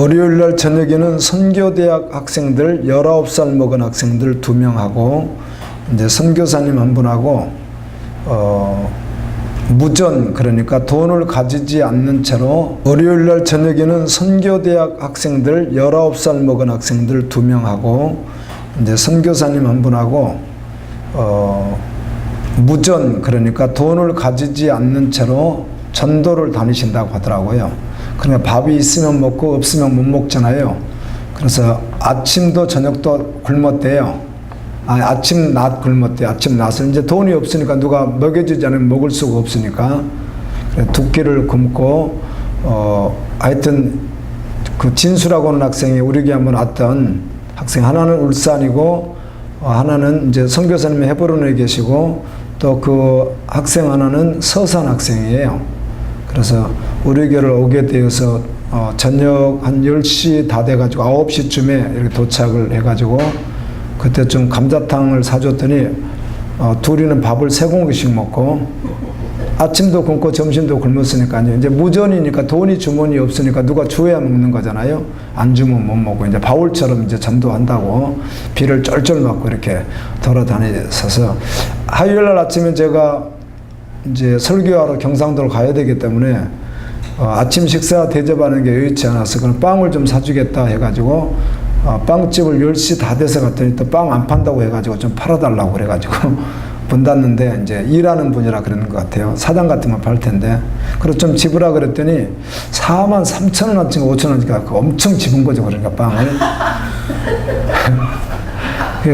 월요일날 저녁에는 선교대학 학생들 19살 먹은 학생들 2명하고 이제 선교사님 한 분하고 무전, 그러니까 돈을 가지지 않는 채로 월요일날 저녁에는 선교대학 학생들 19살 먹은 학생들 2명하고 이제 선교사님 한 분하고 무전, 그러니까 돈을 가지지 않는 채로 전도를 다니신다고 하더라고요. 그러니까 밥이 있으면 먹고 없으면 못 먹잖아요. 그래서 아침도 저녁도 굶었대요. 아침 낮 굶었대요. 아침 낮은 이제 돈이 없으니까 누가 먹여주지 않으면 먹을 수가 없으니까 두 끼를 굶고 하여튼 그 진수라고 하는 학생이 우리 교회 한번 왔던 학생, 하나는 울산이고 하나는 이제 선교사님이 헤브론에 계시고 또 그 학생 하나는 서산 학생이에요. 그래서 우리 교회를 오게 되어서 저녁 한 10시 다 돼가지고 9시쯤에 이렇게 도착을 해가지고 그때 좀 감자탕을 사줬더니 둘이는 밥을 3공기씩 먹고 아침도 굶고 점심도 굶었으니까요. 이제 무전이니까 돈이 주머니 없으니까 누가 줘야 먹는 거잖아요. 안 주면 못 먹고 이제 바울처럼 이제 전도한다고 비를 쫄쫄 맞고 이렇게 돌아다니셔서 화요일 날 아침에 제가 이제 설교하러 경상도를 가야 되기 때문에 아침 식사 대접하는 게 여의치 않아서 그럼 빵을 좀 사주겠다 해가지고 빵집을 10시 다 돼서 갔더니 또 빵 안 판다고 해가지고 좀 팔아달라고 그래가지고 문 닫는데 이제 일하는 분이라 그러는 것 같아요. 사장 같은 건 팔 텐데. 그래서 좀 집으라 그랬더니 43,000원어치 5,000원어치가 엄청 집은 거죠. 그러니까 빵을.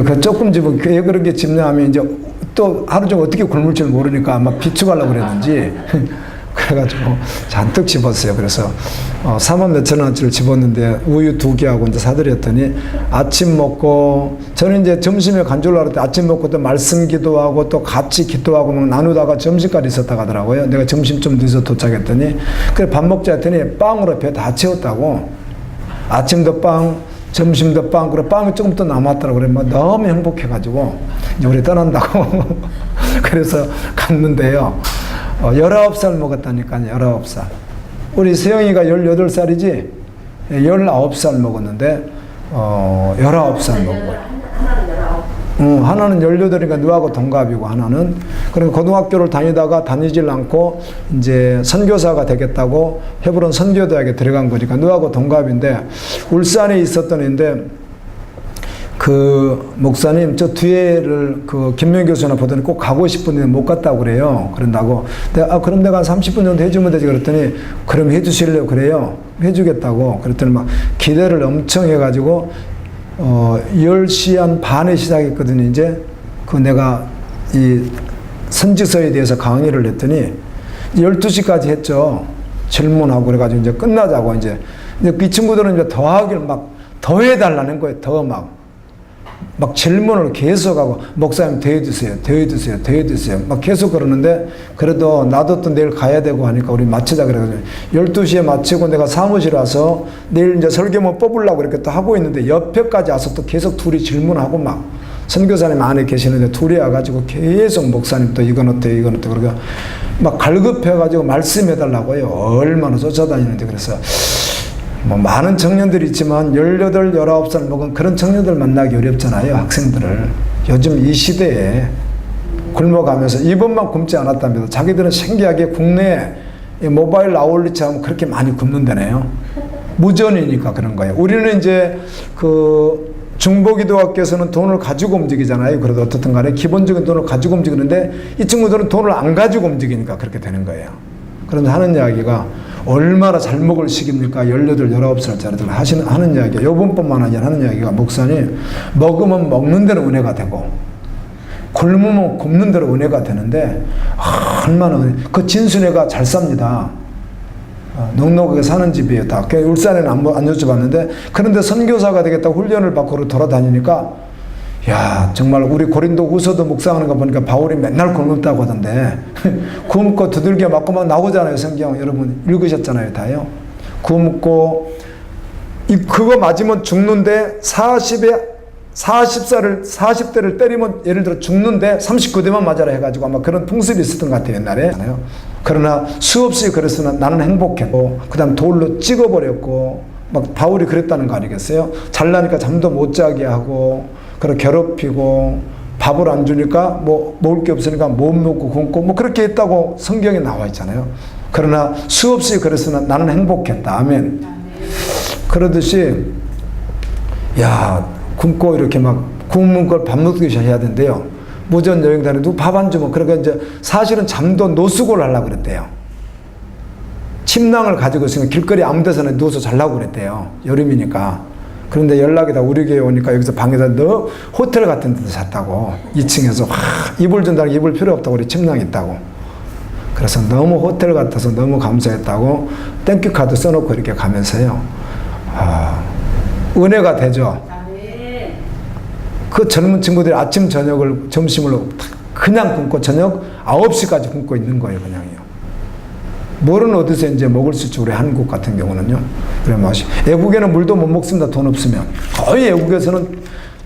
그 조금 집은 왜 그렇게 집냐 하면 이제 또 하루 종일 어떻게 굶을 줄 모르니까 아마 비축하려고 그랬는지 그래가지고 잔뜩 집었어요. 그래서 4만 몇천 원어치를 집었는데 우유 2개하고 이제 사드렸더니 아침 먹고 저는 이제 점심에 간 줄 알았더니 아침 먹고 또 말씀 기도하고 또 같이 기도하고 막 나누다가 점심까지 있었다고 하더라고요. 내가 점심 좀 늦어서 도착했더니 그래 밥 먹자 했더니 빵으로 배 다 채웠다고. 아침도 빵, 점심도 빵, 그리고 빵이 조금 더 남았더라고. 그래 막 너무 행복해가지고 이제 우리 떠난다고 그래서 갔는데요. 19살 먹었다니까요. 19살. 우리 세영이가 18살이지 19살 먹었는데 19살 먹고 하나는 18이니까 너하고 동갑이고 하나는 그리고 고등학교를 다니다가 다니질 않고 이제 선교사가 되겠다고 헤브론 선교대학에 들어간 거니까 너하고 동갑인데 울산에 있었던 애인데 그 목사님 저 뒤에를 그 김명 교수나 보더니 꼭 가고 싶은데 못 갔다고 그래요. 그런다고. 내가 그럼 내가 한 30분 정도 해주면 되지 그랬더니 그럼 해주실래요? 그래요. 해주겠다고. 그랬더니 막 기대를 엄청 해가지고 10시 한 반에 시작했거든요. 이제 그 내가 이 선지서에 대해서 강의를 했더니 12시까지 했죠. 질문하고 그래가지고 이제 끝나자고 이제 이 친구들은 이제 더 하길 막 더 해달라는 거예요. 더 막 질문을 계속하고 목사님 더 해주세요. 더 해주세요. 더 해주세요. 막 계속 그러는데 그래도 나도 또 내일 가야 되고 하니까 우리 마치자 그래가지고 12시에 마치고 내가 사무실 와서 내일 이제 설교문 뽑으려고 이렇게 또 하고 있는데 옆에까지 와서 또 계속 둘이 질문하고 막 선교사님 안에 계시는데 둘이 와가지고 계속 목사님 또 이건 어때요? 이건 어때요? 그러니까 막 갈급해가지고 말씀해달라고요. 얼마나 쫓아다니는데 그래서 뭐 많은 청년들이 있지만 18, 19살 먹은 그런 청년들 만나기 어렵잖아요. 학생들을. 요즘 이 시대에 굶어가면서 이번만 굶지 않았다면서 자기들은 신기하게 국내에 모바일 아울렛처럼 그렇게 많이 굶는다네요. 무전이니까 그런 거예요. 우리는 이제 그 중보기도학교에서는 돈을 가지고 움직이잖아요. 그래도 어떻든 간에 기본적인 돈을 가지고 움직이는데 이 친구들은 돈을 안 가지고 움직이니까 그렇게 되는 거예요. 그런데 하는 이야기가 얼마나 잘 먹을 시기입니까? 18, 19살짜리들 하는 이야기가 요번뿐만 아니라 하는 이야기가 목사님 먹으면 먹는 대로 은혜가 되고 굶으면 굶는 대로 은혜가 되는데 얼마나 그 진순애가 잘 삽니다. 넉넉하게 사는 집이에요. 다. 울산에는 안 여쭤봤는데 그런데 선교사가 되겠다고 훈련을 받고 돌아다니니까 야 정말 우리 고린도 후서도 묵상하는 거 보니까 바울이 맨날 굶었다고 하던데 굶고 두들겨 맞고 막 나오잖아요. 성경 여러분 읽으셨잖아요. 다요. 굶고 그거 맞으면 죽는데 40대를 때리면 예를 들어 죽는데 39대만 맞아라 해가지고 아마 그런 풍습이 있었던 것 같아요. 옛날에. 그러나 수없이 그래서 나는 행복했고 그 다음 돌로 찍어버렸고 막 바울이 그랬다는 거 아니겠어요? 잘나니까 잠도 못 자게 하고, 그래 괴롭히고, 밥을 안 주니까 뭐 먹을 게 없으니까 못 먹고 굶고 뭐 그렇게 했다고 성경에 나와 있잖아요. 그러나 수없이 그래서 나는 행복했다. 아멘. 그러듯이 야 굶고 이렇게 막 굶은 걸 밥 먹듯이 해야 된대요. 무전 여행 다니는데 누구 밥 안 주면 그러니까 이제 사실은 잠도 노숙을 하려고 그랬대요. 침낭을 가지고 있으면 길거리 아무 데서나 누워서 자려고 그랬대요. 여름이니까. 그런데 연락이 다 우리 교회 오니까 여기서 방에다 너 호텔 같은 데서 잤다고. 2층에서 이불 준다고 이불 필요 없다고 우리 침낭 있다고. 그래서 너무 호텔 같아서 너무 감사했다고 땡큐 카드 써놓고 이렇게 가면서요. 은혜가 되죠. 그 젊은 친구들이 아침 저녁을 점심을 그냥 굶고 저녁 9시까지 굶고 있는 거예요. 그냥요. 물은 어디서 이제 먹을 수 있지, 우리 한국 같은 경우는요. 그래, 맛이. 외국에는 물도 못 먹습니다. 돈 없으면. 거의 외국에서는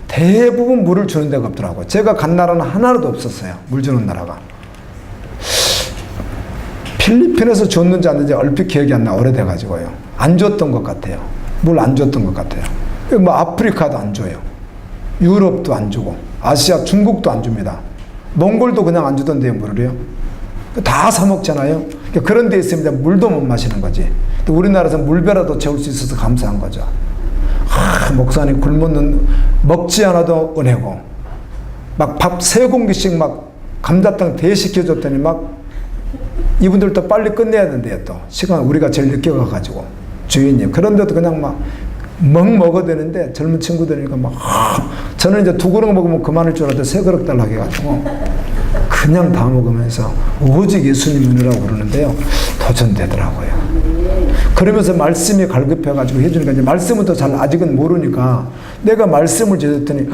대부분 물을 주는 데가 없더라고요. 제가 간 나라는 하나도 없었어요. 물 주는 나라가. 필리핀에서 줬는지 안 줬는지 얼핏 기억이 안 나. 오래돼가지고요. 안 줬던 것 같아요. 물 안 줬던 것 같아요. 뭐 아프리카도 안 줘요. 유럽도 안 주고, 아시아 중국도 안 줍니다. 몽골도 그냥 안 주던데요, 물을요. 다 사 먹잖아요. 그런 데 있으면 물도 못 마시는 거지. 또 우리나라에서 물배라도 채울 수 있어서 감사한 거죠. 목사님 굶는 먹지 않아도 은혜고, 막 밥 3공기씩 막 감자탕 대시켜줬더니 막 이분들도 빨리 끝내야 된대요. 또 시간 우리가 제일 늦게 가가지고 주인님. 그런데도 그냥 막 먹어야 되는데 젊은 친구들이니까 막 저는 이제 2그릇 먹으면 그만할 줄 알았는데 3그릇 달라고 해가지고 그냥 다 먹으면서 오직 예수님 은혜라고 그러는데요. 도전되더라고요. 그러면서 말씀이 갈급해가지고 해주니까 이제 말씀은 또 잘 아직은 모르니까 내가 말씀을 제줬더니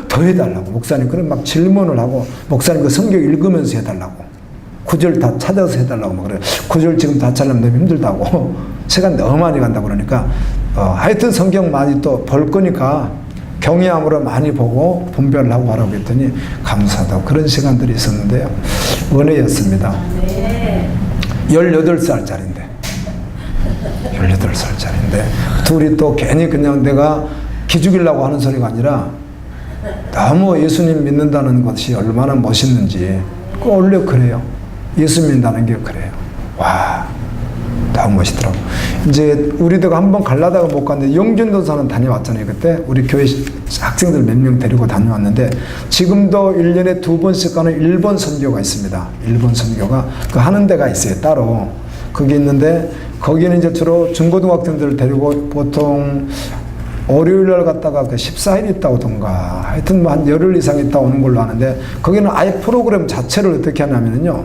더 해달라고. 목사님 그럼 막 질문을 하고 목사님 그 성경 읽으면서 해달라고. 9절 다 찾아서 해달라고 막 그래요. 9절 지금 다 찾으려면 너무 힘들다고. 시간 너무 많이 간다고 그러니까 하여튼 성경 많이 또 볼 거니까 경외함으로 많이 보고 분별을 하고 하라고 했더니 감사하다고. 그런 시간들이 있었는데요. 은혜였습니다. 18살짜리인데 18살짜리인데 둘이 또 괜히 그냥 내가 기죽이려고 하는 소리가 아니라 너무 예수님 믿는다는 것이 얼마나 멋있는지 원래 그래요. 예수 믿는다는 게 그래요. 와 너무 멋있더라고. 이제 우리도 한번 갈라다가 못 갔는데 영준도사는 다녀왔잖아요. 그때 우리 교회 학생들 몇 명 데리고 다녀왔는데 지금도 1년에 2번씩 가는 일본 선교가 있습니다. 일본 선교가 그 하는 데가 있어요. 따로 그게 있는데 거기는 이제 주로 중고등학생들을 데리고 보통 월요일날 갔다가 그 14일 있다 오던가 하여튼 뭐 한 열흘 이상 있다 오는 걸로 아는데 거기는 아예 프로그램 자체를 어떻게 하냐면요.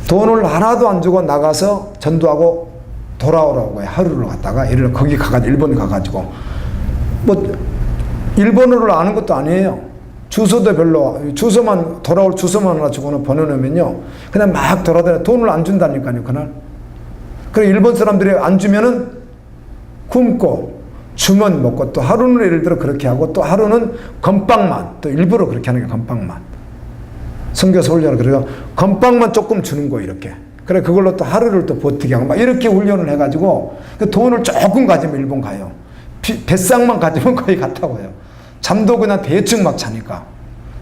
돈을 하나도 안 주고 나가서 전도하고 돌아오라고 해요. 하루를 갔다가 예를 거기 가가지고 일본 가가지고 뭐 일본어를 아는 것도 아니에요. 주소도 별로 주소만 돌아올 주소만 하나 주고는 보내놓으면요 그냥 막 돌아다녀. 돈을 안 준다니까요 그날. 그래 일본 사람들이 안 주면은 굶고 주면 먹고 또 하루는 예를 들어 그렇게 하고 또 하루는 건빵만 또 일부러 그렇게 하는 게 건빵만. 선교사 훈련을 그래서 건빵만 조금 주는 거 이렇게. 그래 그걸로 또 하루를 또 버티게 하고 막 이렇게 훈련을 해가지고 그 돈을 조금 가지면 일본 가요. 뱃상만 가지면 거의 갔다고 해요. 잠도 그냥 대충 막 자니까.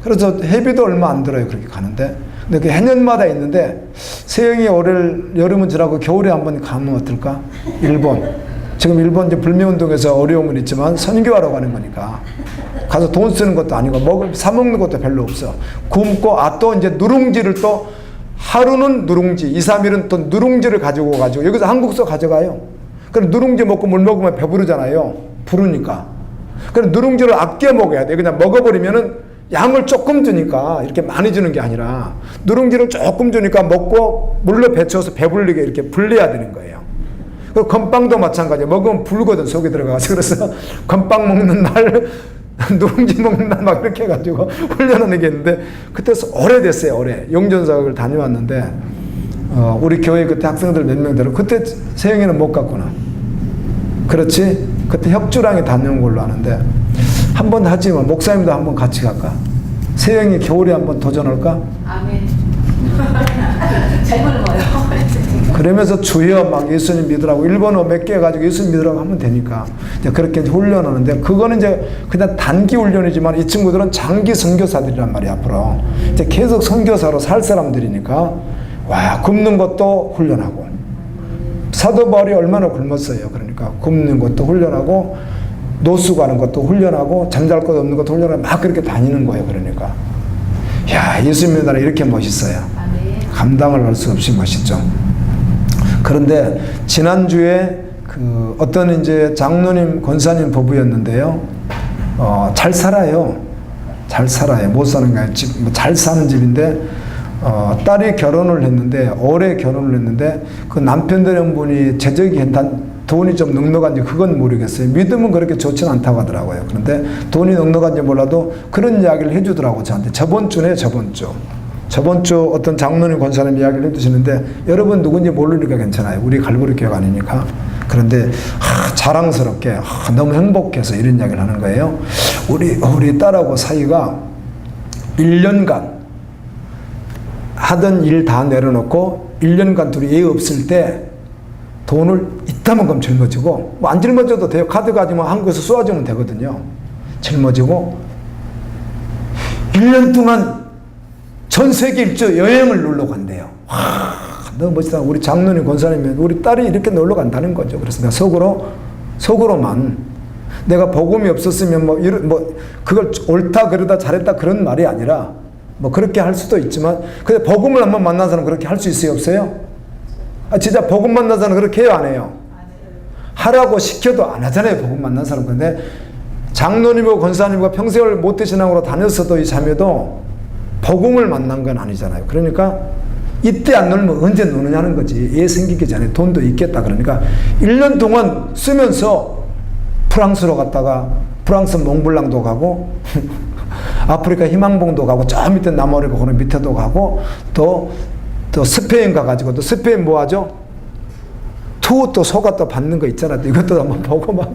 그래서 회비도 얼마 안 들어요. 그렇게 가는데. 근데 그 해년마다 있는데 세영이 올해 여름은 지나고 겨울에 한번 가면 어떨까? 일본. 지금 일본 이제 불매운동에서 어려움은 있지만 선교하러 가는 거니까. 가서 돈 쓰는 것도 아니고 사 먹는 것도 별로 없어. 굶고 또 이제 누룽지를 또 하루는 누룽지, 2, 3일은 또 누룽지를 가지고 여기서 한국서 가져가요. 그럼 누룽지 먹고 물 먹으면 배부르잖아요. 부르니까. 그럼 누룽지를 아껴 먹어야 돼. 그냥 먹어버리면은 양을 조금 주니까 이렇게 많이 주는 게 아니라 누룽지를 조금 주니까 먹고 물로 배쳐서 배불리게 이렇게 불려야 되는 거예요. 그리고 건빵도 마찬가지예요. 먹으면 불거든 속에 들어가서. 그래서 건빵 먹는 날 누룽지 먹는 날 막 이렇게 해가지고 훈련하는 게 있는데 그때 오래됐어요. 오래 영전사학을 다녀왔는데 우리 교회 그때 학생들 몇 명 데리고 그때 세영이는 못 갔구나. 그렇지? 그때 협주랑이 다녀온 걸로 아는데 한번 하지만 목사님도 한번 같이 갈까? 세영이 겨울에 한번 도전할까? 아멘. 잘 먹어요. 그러면서 주여 막 예수님 믿으라고 일본어 몇 개 가지고 예수님 믿으라고 하면 되니까 이제 그렇게 훈련하는데 그거는 이제 그냥 단기 훈련이지만 이 친구들은 장기 선교사들이란 말이야 앞으로 이제 계속 선교사로 살 사람들이니까 와 굶는 것도 훈련하고 사도 바울이 얼마나 굶었어요. 그러니까 굶는 것도 훈련하고 노수 가는 것도 훈련하고 잠잘 것 없는 것도 훈련하고 막 그렇게 다니는 거예요. 그러니까 야 예수님 믿으라 이렇게 멋있어요. 감당을 할 수 없이 멋있죠. 그런데 지난주에 그 어떤 이제 장로님 권사님 부부였는데요. 잘 살아요. 잘 살아요. 못 사는 게 아니라 잘 사는 집인데 딸이 결혼을 했는데 올해 결혼을 했는데 그 남편 되는 분이 재적이 돈이 좀 넉넉한지 그건 모르겠어요. 믿음은 그렇게 좋지는 않다고 하더라고요. 그런데 돈이 넉넉한지 몰라도 그런 이야기를 해주더라고 저한테. 저번 주 어떤 장로님 권사님 이야기를 해주시는데 여러분 누군지 모르니까 괜찮아요. 우리 갈보리 교회가 아니니까. 그런데 자랑스럽게 너무 행복해서 이런 이야기를 하는 거예요. 우리 딸하고 사이가 1년간 하던 일 다 내려놓고 1년간 둘이 예 없을 때 돈을 이따만큼 짊어지고 뭐 안 짊어져도 돼요. 카드 가지면 한국에서 쏘아주면 되거든요. 짊어지고 1년 동안 전 세계 일주 여행을 놀러 간대요. 와, 너무 멋지다. 우리 장로님 권사님이 우리 딸이 이렇게 놀러 간다는 거죠. 그래서 내가 속으로만 내가 복음이 없었으면 그걸 옳다 그러다 잘했다 그런 말이 아니라 뭐 그렇게 할 수도 있지만 근데 복음을 한번 만난 사람 그렇게 할 수 있어요? 없어요? 진짜 복음 만난 사람 그렇게 해요? 안 해요? 하라고 시켜도 안 하잖아요. 복음 만난 사람. 근데 장로님과 권사님과 평생을 모태신앙으로 다녔어도 이 자매도 복음을 만난 건 아니잖아요. 그러니까 이때 안 놀면 언제 노느냐는 거지. 애 생기기 전에 돈도 있겠다. 그러니까 1년 동안 쓰면서 프랑스로 갔다가 프랑스 몽블랑도 가고 아프리카 희망봉도 가고 저 밑에 남아리고 그런 밑에도 가고 또 스페인 가가지고 또 스페인 뭐 하죠? 투어 또 소가 또 받는 거 있잖아. 이것도 한번 보고 막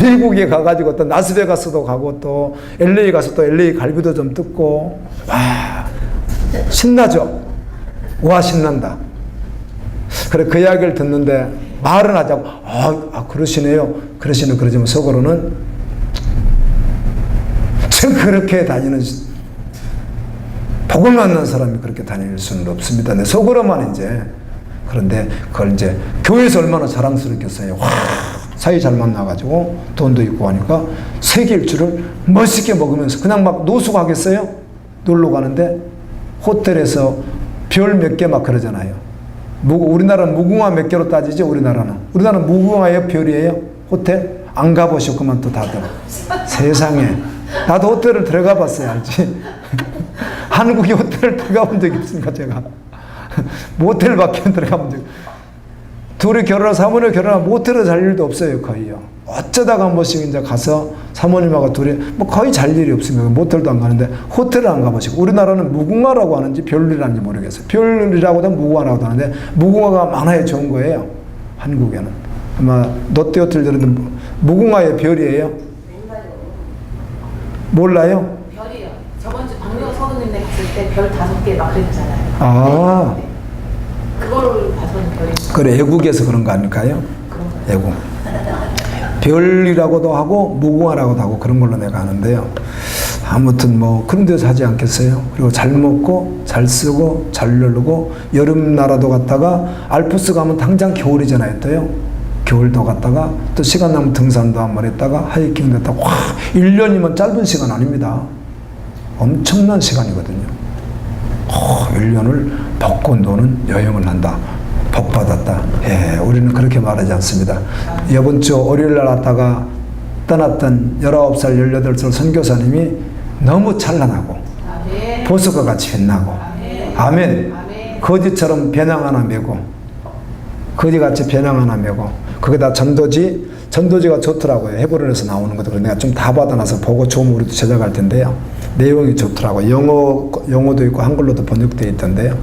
미국에 가가지고 또 라스베가스도 가고 또 LA 가서 또 LA 갈비도 좀 뜯고 와 신나죠? 와 신난다. 그래 그 이야기를 듣는데 말은 하자고 그러시네요. 그러지만 속으로는 그렇게 다니는 복을 만난 사람이 그렇게 다닐 수는 없습니다. 내 속으로만 이제 그런데 그걸 이제 교회에서 얼마나 자랑스럽겠어요. 와 사이 잘 만나가지고 돈도 있고 하니까 세계 일주를 멋있게 먹으면서 그냥 막 노숙 하겠어요? 놀러 가는데 호텔에서 별 몇 개 막 그러잖아요. 우리나라는 무궁화 몇 개로 따지죠. 우리나라는 무궁화예요? 별이에요? 호텔? 안 가보셨구만 또 다들. 세상에 나도 호텔을 들어가 봤어요. 알지? 한국에 호텔을 들어가 본 적이 없으니까 제가 모텔밖에 들어가 본 적이 둘이 사모님 결혼하면 모텔을 잘 일도 없어요. 거의요. 어쩌다가 한 번씩 이제 가서 사모님하고 둘이 뭐 거의 잘 일이 없으면 모텔도 안 가는데 호텔을 안 가보시고 우리나라는 무궁화라고 하는지 별이라는지 모르겠어요. 별이라고도 무궁화라고도 하는데 무궁화가 많아야 좋은 거예요. 한국에는 아마 롯데호텔들은 무궁화의 별이에요. 몰라요? 별이요. 저번 주 박명호 성우님네 갔을 때 별 5개 막 그랬잖아요. 그거를 봐서는 별이. 그래 애국에서 그런 거 아닐까요? 애국. 별이라고도 하고 무궁화라고도 하고 그런 걸로 내가 아는데요. 아무튼 뭐 그런 데서 하지 않겠어요? 그리고 잘 먹고 잘 쓰고 잘 놀고 여름 나라도 갔다가 알프스 가면 당장 겨울이잖아요. 또요. 겨울도 갔다가 또 시간 나면 등산도 한번 했다가 하이킹도 했다가 와 1년이면 짧은 시간 아닙니다. 엄청난 시간이거든요. 1년을 벚꽃 노는 여행을 한다. 복 받았다. 예, 우리는 그렇게 말하지 않습니다. 이번 주 월요일 날 왔다가 떠났던 19살, 18살 선교사님이 너무 찬란하고 보석과 같이 빛나고 아멘. 거지처럼 배낭 하나 메고 거지같이 배낭 하나 메고 거기다 전도지가 좋더라고요. 헤브론에서 나오는 것도 내가 좀 다 받아놔서 보고 좋으면 우리도 제작할 텐데요. 내용이 좋더라고요. 영어도 있고 한글로도 번역되어 있던데요.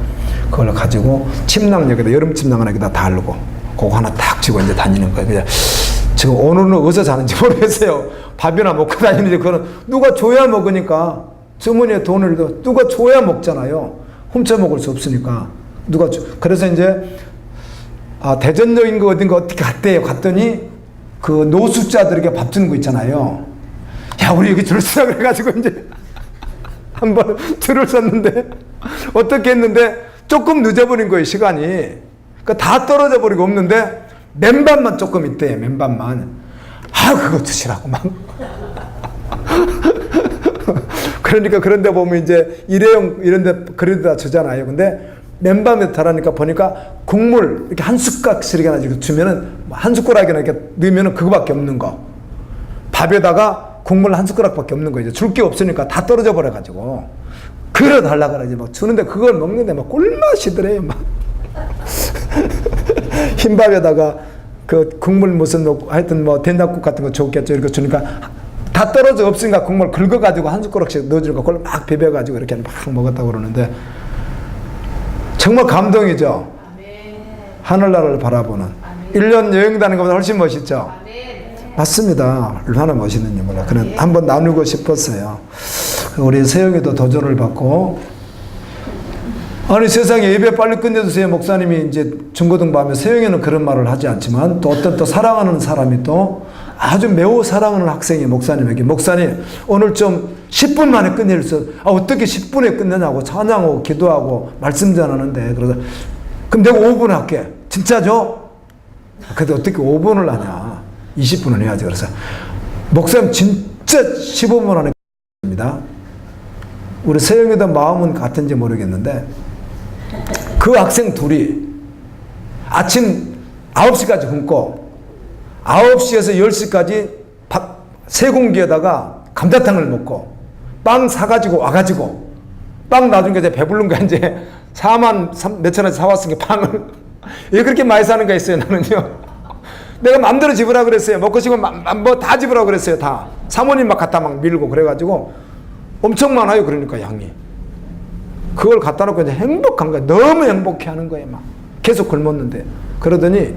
그걸 가지고 침낭역에다 여름 침낭 하나 여기다 달고 그거 하나 탁 쥐고 이제 다니는 거예요. 그냥 지금 오늘은 어디서 자는지 모르겠어요. 밥이나 먹고 다니는데 그거는 누가 줘야 먹으니까 주머니에 돈을 누가 줘야 먹잖아요. 훔쳐 먹을 수 없으니까 그래서 이제 대전역인가 어딘가 어떻게 갔대요. 갔더니 그 노숙자들에게 밥 주는 거 있잖아요. 야, 우리 여기 줄 서라 그래가지고 이제 한번 줄을 섰는데 어떻게 했는데 조금 늦어버린 거예요, 시간이. 그러니까 다 떨어져 버리고 없는데 맨밥만 조금 있대요, 맨밥만. 그거 주시라고 막. 그러니까 그런데 보면 이제 일회용 이런데 그릇에다 주잖아요. 근데 맨밥에 달하니까 보니까 국물 이렇게 한 숟가락씩이나 주면은 한 숟가락이나 이렇게 넣으면은 그거밖에 없는 거. 밥에다가 국물 한 숟가락밖에 없는 거. 이제 줄 게 없으니까 다 떨어져 버려가지고 그래 달라 그러지 막 주는데 그걸 먹는데 막 꿀맛이더래요. 막 흰밥에다가 그 국물 무슨 넣고 하여튼 뭐 된장국 같은 거 좋겠죠. 이렇게 주니까 다 떨어져 없으니까 국물 긁어가지고 한 숟가락씩 넣어주니까 그걸 막 비벼가지고 이렇게 막 먹었다고 그러는데 정말 감동이죠. 하늘나라를 바라보는 1년 여행 다니는 것보다 훨씬 멋있죠. 맞습니다. 얼마나 멋있는지 몰라. 그런 한번 나누고 싶었어요. 우리 세영이도 도전을 받고 아니 세상에 예배 빨리 끝내주세요. 목사님이 이제 중고등부 하면 세영이는 그런 말을 하지 않지만 또 어떤 또 사랑하는 사람이 또 아주 매우 사랑하는 학생이 목사님에게 목사님 오늘 좀 10분 만에 끝낼 수 어떻게 10분에 끝내냐고 찬양하고 기도하고 말씀 전하는데 그래서 그럼 내가 5분 할게. 진짜죠? 근데 어떻게 5분을 하냐 20분을 해야지. 그래서 목사님 진짜 15분 안에 끝냅니다. 우리 세영이도 마음은 같은지 모르겠는데 그 학생 둘이 아침 9시까지 굶고 9시에서 10시까지 밥 3공기에다가 감자탕을 먹고 빵 사가지고 와가지고 빵 나중에 이제 배부른 거 이제 4만 몇천 원에 사왔으니까 빵을 왜 그렇게 많이 사는가 했어요. 나는요. 내가 마음대로 집으라 그랬어요. 먹고 싶으면 뭐 다 집으라 그랬어요. 다. 사모님 막 갖다 막 밀고 그래가지고 엄청 많아요. 그러니까 양이. 그걸 갖다 놓고 이제 행복한 거예요. 너무 행복해 하는 거예요. 막. 계속 굶었는데. 그러더니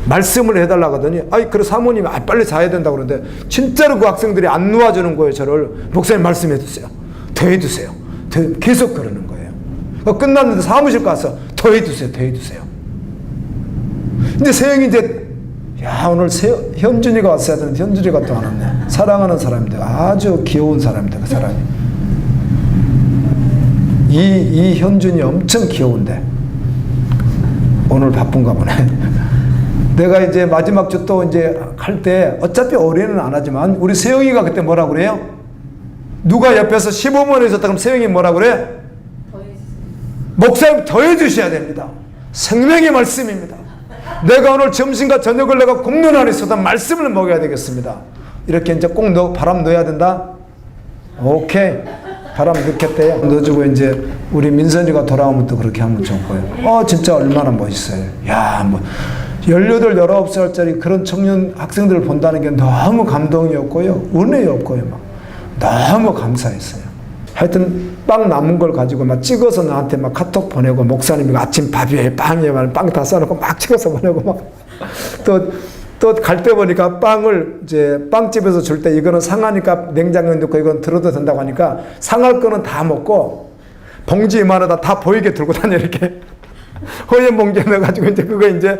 말씀을 해달라고 하더니 그래 사모님이 빨리 자야 된다고 그러는데 진짜로 그 학생들이 안 놓아주는 거예요. 저를. 목사님 말씀해 주세요. 더 해주세요. 계속 그러는 거예요. 끝났는데 사무실 가서 더 해주세요. 더 해주세요. 근데 세영이 이제 오늘 현준이가 왔어야 되는데 현준이가 또 안 왔네. 사랑하는 사람인데 아주 귀여운 사람인데 그 사람이 이 현준이 엄청 귀여운데 오늘 바쁜가 보네. 내가 이제 마지막 주 또 이제 할 때 어차피 올해는 안 하지만 우리 세영이가 그때 뭐라 그래요? 누가 옆에서 15분 있었다 그럼 세영이 뭐라 그래? 목사님 더 해주셔야 됩니다. 생명의 말씀입니다. 내가 오늘 점심과 저녁을 내가 굶는 안에 있어도 말씀을 먹어야 되겠습니다. 이렇게 이제 꼭 바람 넣어야 된다? 오케이. 바람 넣겠대요. 넣어주고 이제 우리 민선이가 돌아오면 또 그렇게 하면 좋을 거예요. 진짜 얼마나 멋있어요. 뭐 18, 19살짜리 그런 청년 학생들을 본다는 게 너무 감동이었고요. 은혜였고요. 막 너무 감사했어요. 하여튼 빵 남은 걸 가지고 막 찍어서 나한테 막 카톡 보내고 목사님이 아침 밥이에요. 빵이에요. 빵 다 싸놓고 막 찍어서 보내고 막 또 갈 때 보니까 빵을 이제 빵집에서 줄 때 이거는 상하니까 냉장고에 넣고 이건 들어도 된다고 하니까 상할 거는 다 먹고 봉지 이만하다 다 보이게 들고 다녀 이렇게 허연 봉지에 넣어가지고 이제 그거 이제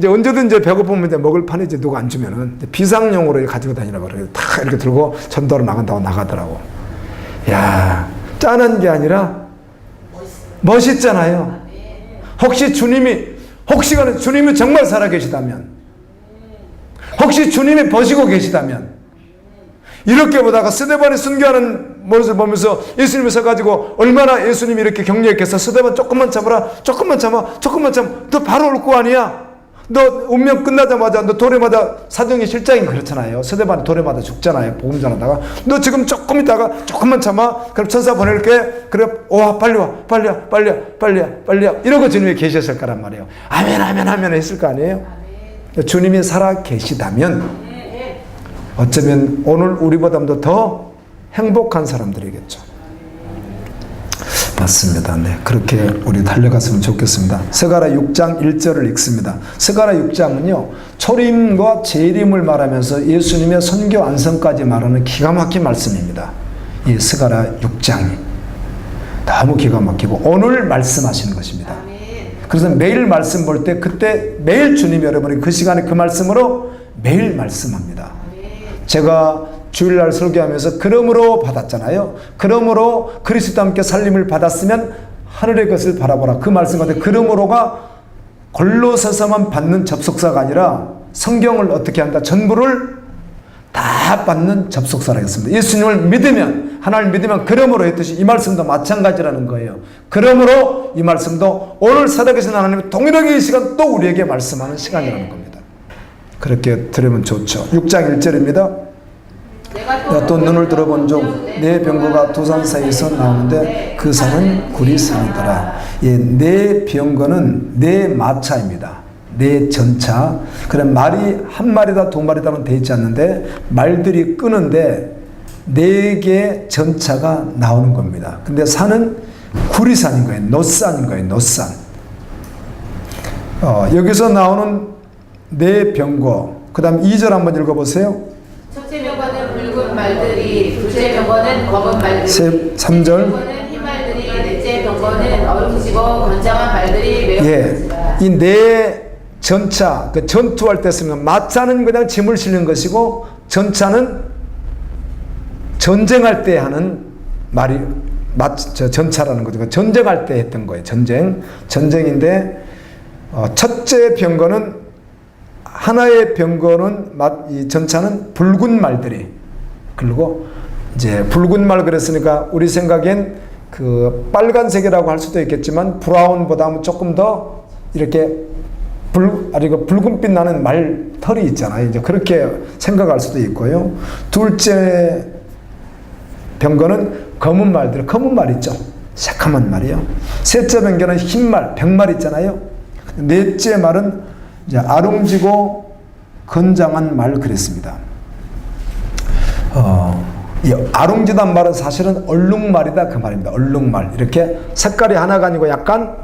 언제든지 배고프면 이제 먹을 판이지 누가 안 주면은 비상용으로 가지고 다니라 그래요. 다 이렇게 들고 전도로 나간다고 나가더라고. 야, 짠한 게 아니라 멋있잖아요. 혹시 주님이 정말 살아계시다면 혹시 주님이 보시고 계시다면 이렇게 보다가 스데반이 순교하는 모습을 보면서 예수님이 서가지고 얼마나 예수님이 이렇게 격려했겠어. 스데반 조금만 참아라. 조금만 참아. 너 바로 올 거 아니야. 너 운명 끝나자마자 너 돌에 맞아. 사도행전 실장이 그렇잖아요. 스데반이 돌에 맞아 죽잖아요. 복음 전하다가 너 지금 조금 있다가 조금만 참아. 그럼 천사 보낼게. 그래 빨리 와 이러고 주님이 계셨을 거란 말이에요. 아멘 했을 거 아니에요. 주님이 살아 계시다면 어쩌면 오늘 우리보다도 더 행복한 사람들이겠죠. 맞습니다. 네, 그렇게 우리 달려갔으면 좋겠습니다. 스가랴 6장 1절을 읽습니다. 스가랴 6장은요 초림과 재림을 말하면서 예수님의 선교 안성까지 말하는 기가 막힌 말씀입니다. 이 스가랴 6장이 너무 기가 막히고 오늘 말씀하시는 것입니다. 그래서 매일 말씀 볼 때 그때 매일 주님 여러분이 그 시간에 그 말씀으로 매일 말씀합니다. 제가 주일날 설교하면서 그러므로 받았잖아요. 그러므로 그리스도와 함께 살림을 받았으면 하늘의 것을 바라보라. 그 말씀 같은 그러므로가 골로새서만 받는 접속사가 아니라 성경을 어떻게 한다? 전부를 다 받는 접속사라겠습니다. 예수님을 믿으면, 하나님을 믿으면 그러므로 했듯이 이 말씀도 마찬가지라는 거예요. 그러므로 이 말씀도 오늘 살아계신 하나님이 동일하게 이 시간 또 우리에게 말씀하는 시간이라는 겁니다. 그렇게 들으면 좋죠. 6장 1절입니다. 내가 또 눈을 들어본 중 내 병거가 두 산 사이에서 나오는데 그 산은 구리산이더라. 예, 내 병거는 내 마차입니다. 내 전차. 그럼 말이 한 마리다 두 마리다는 되어 있지 않는데 말들이 끄는데 4개 전차가 나오는 겁니다. 근데 산은 구리산인 거예요. 노산인 거예요. 노산. 여기서 나오는 내 병거. 그 다음 2절 한번 읽어보세요. 첫째 병거는 붉은 말들이, 둘째 병거는 검은 말들이, 3절. 병거는 흰 말들이, 넷째 병거는 어루지고 건장한 말들이 매우 많으니라. 이 네 전차, 그 전투할 때 쓰는 마차는 그냥 짐을 실는 것이고 전차는 전쟁할 때 하는 말이 전차라는 거죠. 전쟁할 때 했던 거예요. 전쟁인데 첫째 병거는 하나의 병거는 이 전차는 붉은 말들이 그리고 이제 붉은 말 그랬으니까 우리 생각엔 그 빨간색이라고 할 수도 있겠지만 브라운보다는 조금 더 이렇게 붉은빛 나는 말 털이 있잖아요. 이제 그렇게 생각할 수도 있고요. 둘째 병거는 검은 말들, 검은 말 있죠. 새카만 말이요. 셋째 병거는 흰 말, 백말 있잖아요. 넷째 말은 이제 아롱지고 건장한 말 그랬습니다. 이 아롱지단 말은 사실은 얼룩말이다 그 말입니다. 얼룩말. 이렇게 색깔이 하나가 아니고 약간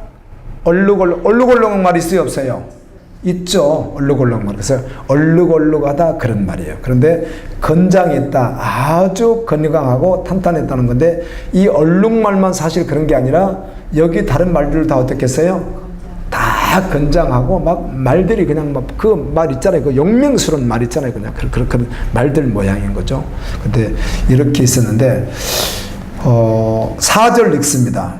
얼룩얼룩한 말이 있어요, 없어요? 있죠. 얼룩얼룩한 말. 그래서 얼룩얼룩하다 그런 말이에요. 그런데 건장했다. 아주 건강하고 탄탄했다는 건데 이 얼룩말만 사실 그런 게 아니라 여기 다른 말들 다 어떻게 했어요? 다 건장하고 막 말들이 그냥 막 그 말 있잖아요. 그 용맹스러운 말 있잖아요. 그냥 그런 말들 모양인 거죠. 근데 이렇게 있었는데 4절 읽습니다.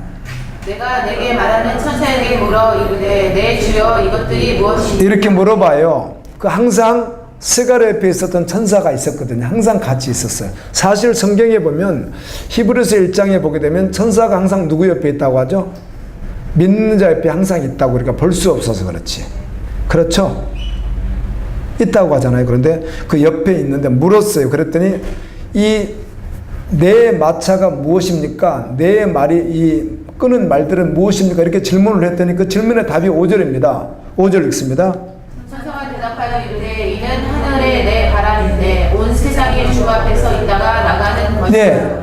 내가 내게 말하는 천사에게 물어 이르되 내 주여 이것들이 무엇이니? 이렇게 물어봐요. 그 항상 스가랴 옆에 있었던 천사가 있었거든요. 항상 같이 있었어요. 사실 성경에 보면 히브리서 1장에 보게 되면 천사가 항상 누구 옆에 있다고 하죠? 믿는 자 옆에 항상 있다고 우리가 볼 수 없어서 그렇지. 그렇죠? 있다고 하잖아요. 그런데 그 옆에 있는데 물었어요. 그랬더니 이 내 마차가 무엇입니까? 내 말이 이 끄는 말들은 무엇입니까? 이렇게 질문을 했더니 그 질문의 답이 5절입니다. 5절 읽습니다. 천사가 대답하여 이르되 이는 하늘의 내 바람인데 온 세상이 주 앞에서 있다가 나가는 것이라. 네.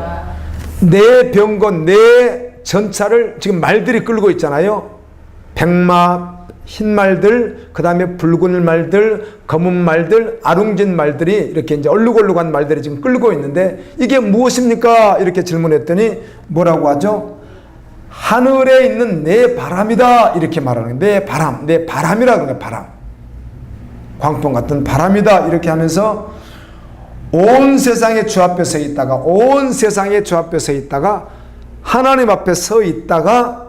내 병거, 내 전차를 지금 말들이 끌고 있잖아요. 백마, 흰 말들, 그 다음에 붉은 말들, 검은 말들, 아롱진 말들이 이렇게 이제 얼룩얼룩한 말들이 지금 끌고 있는데 이게 무엇입니까? 이렇게 질문했더니 뭐라고 하죠? 하늘에 있는 내 바람이다. 이렇게 말하는 거예요. 내 바람, 내 바람이라는 거예요. 바람. 광풍 같은 바람이다. 이렇게 하면서 온 세상의 주 앞에 서 있다가, 온 세상의 주 앞에 서 있다가, 하나님 앞에 서 있다가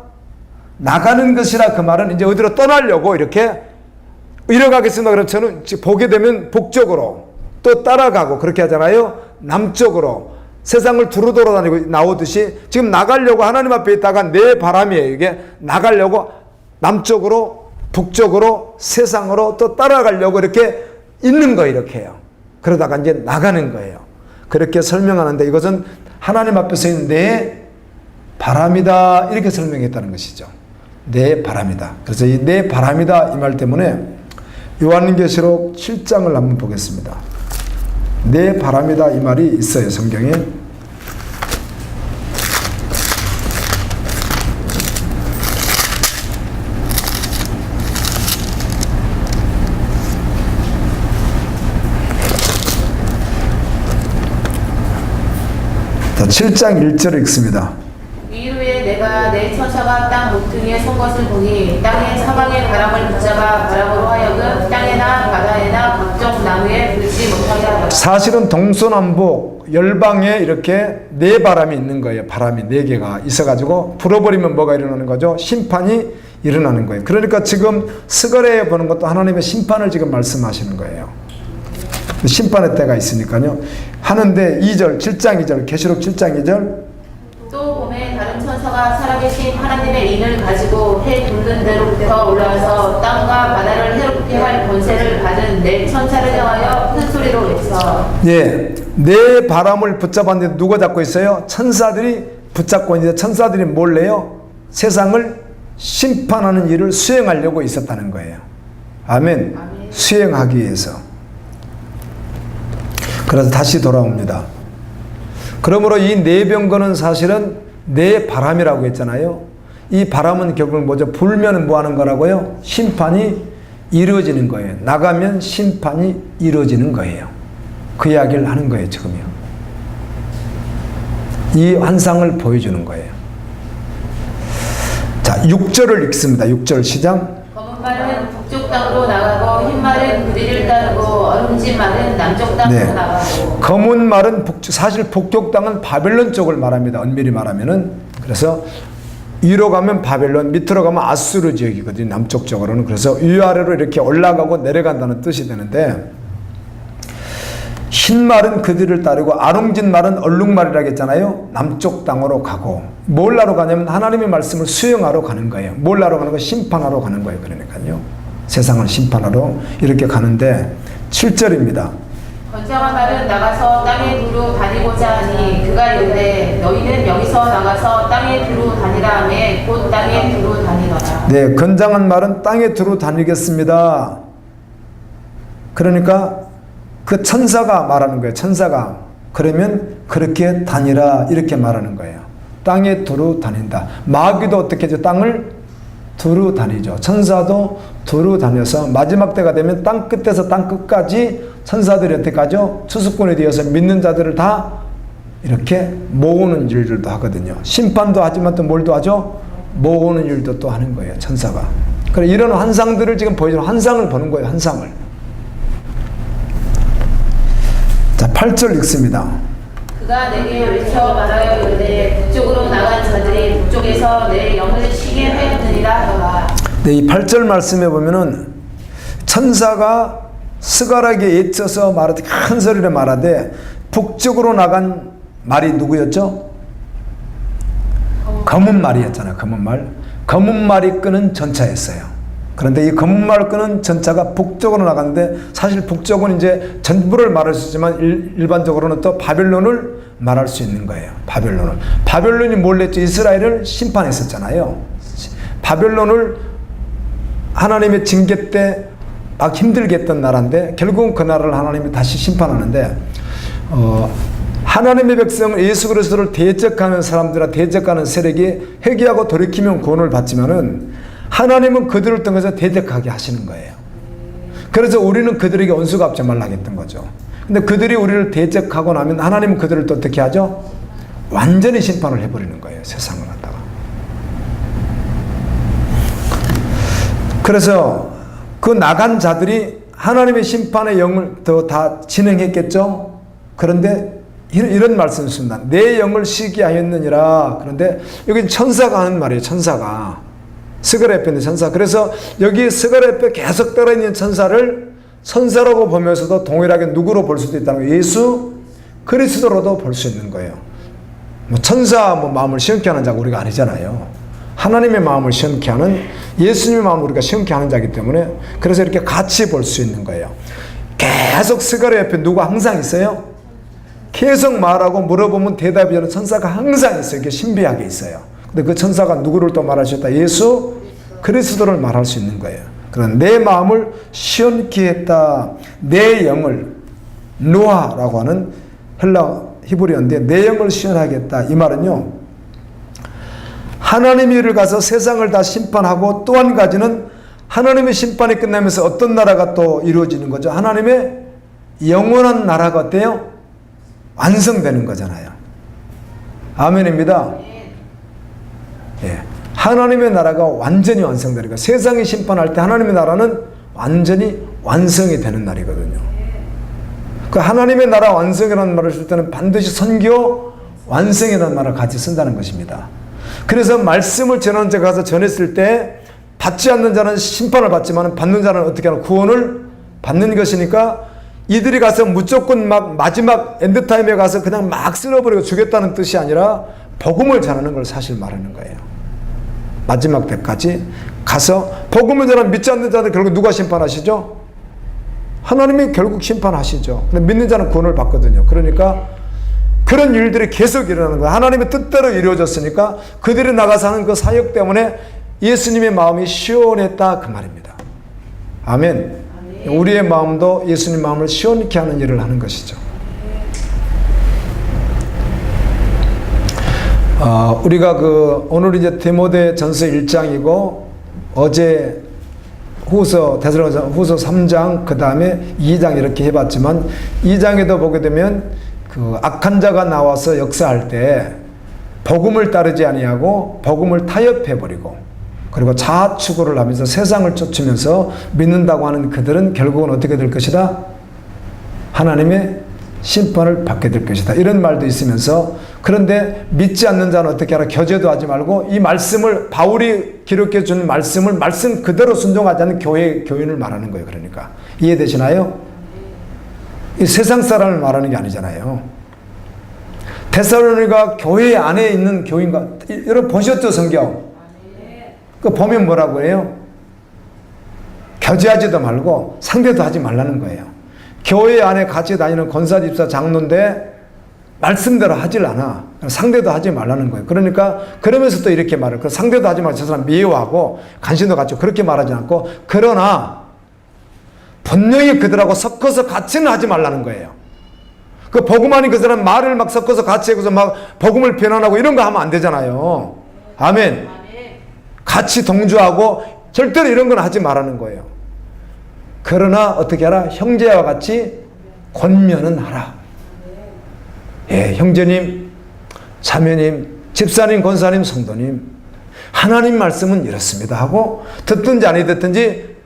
나가는 것이라 그 말은 이제 어디로 떠나려고 이렇게 이뤄가겠습니다. 그럼 저는 보게 되면 북쪽으로 또 따라가고 그렇게 하잖아요. 남쪽으로 세상을 두루 돌아다니고 나오듯이 지금 나가려고 하나님 앞에 있다가 내 바람이에요. 이게 나가려고 남쪽으로 북쪽으로 세상으로 또 따라가려고 이렇게 있는 거예요. 이렇게 해요. 그러다가 이제 나가는 거예요. 그렇게 설명하는데 이것은 하나님 앞에서 있는 내 바람이다. 이렇게 설명했다는 것이죠. 내 바람이다. 그래서 이 내 바람이다 이 말 때문에 요한계시록 7장을 한번 보겠습니다. 내 바람이다 이 말이 있어요. 성경에. 자, 7장 1절을 읽습니다. 이후에 내가 내가 내 천사가 땅 모퉁이에 선 것을 보니 땅의 사방의 바람을 붙잡아 바람으로 하여금 땅에나 바다에나 각종 나무에 불지 못하게 하였다. 사실은 동서남북 열방에 이렇게 네 바람이 있는 거예요. 바람이 네 개가 있어가지고 불어버리면 뭐가 일어나는 거죠? 심판이 일어나는 거예요. 그러니까 지금 스가랴에 보는 것도 하나님의 심판을 지금 말씀하시는 거예요. 심판의 때가 있으니까요. 하는데 2절, 7장 2절, 계시록 7장 2절. 또 봄에 다른 천사가 살아계신 하나님의 인을 가지고 해 둥근 데로부터 올라와서 땅과 바다를 해롭게 할 권세를 받은 네 천사를 향하여 큰 소리로 외쳐. 예, 네 바람을 붙잡았는데 누가 잡고 있어요? 천사들이 붙잡고 있는데 천사들이 몰래요? 세상을 심판하는 일을 수행하려고 있었다는 거예요. 아멘. 수행하기 위해서. 그래서 다시 돌아옵니다. 그러므로 이 네 병거는 사실은 네 바람이라고 했잖아요. 이 바람은 결국 뭐죠? 불면 뭐 하는 거라고요? 심판이 이루어지는 거예요. 나가면 심판이 이루어지는 거예요. 그 이야기를 하는 거예요, 지금요. 이 환상을 보여주는 거예요. 자, 6절을 읽습니다. 6절 시작. 검은 말은 북쪽 땅으로 나가고 흰 말은 그 뒤를 따르고 얼음진 말은 남쪽 땅으로 나가고. 검은 말은 사실 북쪽 땅은 바벨론 쪽을 말합니다. 엄밀히 말하면은. 그래서 위로 가면 바벨론, 밑으로 가면 아수르 지역이거든요. 남쪽 쪽으로는. 그래서 위아래로 이렇게 올라가고 내려간다는 뜻이 되는데, 흰 말은 그들을 따르고 아롱진 말은 얼룩말이라고 했잖아요. 남쪽 땅으로 가고. 뭘 하러 가냐면 하나님의 말씀을 수용하러 가는 거예요. 뭘 하러 가는 거예요? 심판하러 가는 거예요. 그러니까요. 세상을 심판하러 이렇게 가는데 7절입니다. 건장한 말은 나가서 땅에 두루 다니고자 하니 그가 이르되 너희는 여기서 나가서 땅에 두루 다니라 하매 곧 땅에 두루 다니더라. 네, 건장한 말은 땅에 두루 다니겠습니다. 그러니까 그 천사가 말하는 거예요. 천사가. 그러면 그렇게 다니라 이렇게 말하는 거예요. 땅에 두루 다닌다. 마귀도 어떻게 하죠? 땅을 두루 다니죠. 천사도 두루 다녀서 마지막 때가 되면 땅 끝에서 땅 끝까지 천사들이 어떻게 하죠? 투수꾼에 되어서 믿는 자들을 다 이렇게 모으는 일들도 하거든요. 심판도 하지만 또 뭘도 하죠? 모으는 일도 또 하는 거예요. 천사가. 그래, 이런 환상들을 지금 보여주는 환상을 보는 거예요. 환상을. 자, 8절 읽습니다. 그가 내게 외쳐 말하여 이르되 북쪽으로 나간 자들이 북쪽에서 내 영을 쉬게 하였느니라 하더라. 네, 이 8절 말씀에 보면은 천사가 스가랴에게 예쳐서 말하되 큰 소리로 말하되 북쪽으로 나간 말이 누구였죠? 검은 말이었잖아요. 검은 말. 검은 말이 끄는 전차였어요. 그런데 이 검은 말을 끄는 전차가 북쪽으로 나갔는데 사실 북쪽은 이제 전부를 말할 수 있지만 일반적으로는 또 바벨론을 말할 수 있는 거예요. 바벨론을. 바벨론이 뭘 했죠? 이스라엘을 심판했었잖아요. 바벨론을 하나님의 징계 때 막 힘들게 했던 나라인데 결국은 그 나라를 하나님이 다시 심판하는데 하나님의 백성을 예수 그리스도를 대적하는 사람들과 대적하는 세력이 회개하고 돌이키면 구원을 받지만은 하나님은 그들을 통해서 대적하게 하시는 거예요. 그래서 우리는 그들에게 원수 갚지 말라고 했던 거죠. 근데 그들이 우리를 대적하고 나면 하나님은 그들을 또 어떻게 하죠? 완전히 심판을 해버리는 거예요. 세상을 갖다가. 그래서 그 나간 자들이 하나님의 심판의 영을 더 다 진행했겠죠. 그런데 이런 말씀을 씁니다. 내 영을 쉬게 하였느니라. 그런데 여기 천사가 하는 말이에요. 천사가. 스가랴 옆에 있는 천사. 그래서 여기 스가랴 옆에 계속 따라있는 천사를 천사라고 보면서도 동일하게 누구로 볼 수도 있다는 거예요. 예수 그리스도로도 볼 수 있는 거예요. 뭐 천사 마음을 시원케 하는 자가 우리가 아니잖아요. 하나님의 마음을 시원케 하는 예수님의 마음을 우리가 시원케 하는 자이기 때문에 그래서 이렇게 같이 볼 수 있는 거예요. 계속 스가랴 옆에 누가 항상 있어요? 계속 말하고 물어보면 대답이 되는 천사가 항상 있어요. 이게 신비하게 있어요. 근데 그 천사가 누구를 또 말하셨다? 예수 그리스도를 말할 수 있는 거예요. 그런 내 마음을 시원케 했다. 내 영을 노아라고 하는 헬라 히브리어인데 내 영을 시원하겠다. 이 말은요. 하나님의 일을 가서 세상을 다 심판하고 또 한 가지는 하나님의 심판이 끝나면서 어떤 나라가 또 이루어지는 거죠? 하나님의 영원한 나라가 어때요? 완성되는 거잖아요. 아멘입니다. 예. 하나님의 나라가 완전히 완성되니까 세상이 심판할 때 하나님의 나라는 완전히 완성이 되는 날이거든요. 그 하나님의 나라 완성이라는 말을 쓸 때는 반드시 선교 완성이라는 말을 같이 쓴다는 것입니다. 그래서 말씀을 전하는 자가 가서 전했을 때 받지 않는 자는 심판을 받지만 받는 자는 어떻게 하나 구원을 받는 것이니까 이들이 가서 무조건 막 마지막 엔드타임에 가서 그냥 막 쓸어버리고 죽였다는 뜻이 아니라 복음을 전하는 걸 사실 말하는 거예요. 마지막 때까지 가서 복음을 전하는 믿지 않는 자들 결국 누가 심판하시죠? 하나님이 결국 심판하시죠. 근데 믿는 자는 구원을 받거든요. 그러니까 그런 일들이 계속 일어나는 거예요. 하나님의 뜻대로 이루어졌으니까 그들이 나가서 하는 그 사역 때문에 예수님의 마음이 시원했다 그 말입니다. 아멘. 우리의 마음도 예수님 마음을 시원케 하는 일을 하는 것이죠. 우리가 오늘 이제 디모데 전서 1장이고 어제 데살로니가서 후서 3장 그 다음에 2장 이렇게 해봤지만 2장에도 보게 되면 그 악한 자가 나와서 역사할 때 복음을 따르지 아니하고 복음을 타협해버리고 그리고 자아 추구를 하면서 세상을 쫓으면서 믿는다고 하는 그들은 결국은 어떻게 될 것이다? 하나님의 심판을 받게 될 것이다. 이런 말도 있으면서 그런데 믿지 않는 자는 어떻게 하라? 교제도 하지 말고 이 말씀을 바울이 기록해 준 말씀을 말씀 그대로 순종하지 않는 교인을 말하는 거예요. 그러니까 이해되시나요? 이 세상 사람을 말하는 게 아니잖아요. 데살로니가 교회 안에 있는 교인과 여러분 보셨죠 성경? 그 보면 뭐라고 해요? 교제하지도 말고 상대도 하지 말라는 거예요. 교회 안에 같이 다니는 권사, 집사, 장로인데 말씀대로 하질 않아. 상대도 하지 말라는 거예요. 그러니까 그러면서 또 이렇게 말을 그 상대도 하지 말고 저 사람 미워하고 관심도 갖고 그렇게 말하지 않고 그러나 분명히 그들하고 섞어서 같이는 하지 말라는 거예요. 그 복음 아닌 그 사람 말을 막 섞어서 같이 해서 막 복음을 변환하고 이런 거 하면 안 되잖아요. 아멘. 같이 동조하고 절대로 이런 건 하지 말라는 거예요. 그러나 어떻게 하라? 형제와 같이 권면은 하라. 예, 형제님, 자매님, 집사님, 권사님, 성도님, 하나님 말씀은 이렇습니다 하고 듣든지 아니 듣든지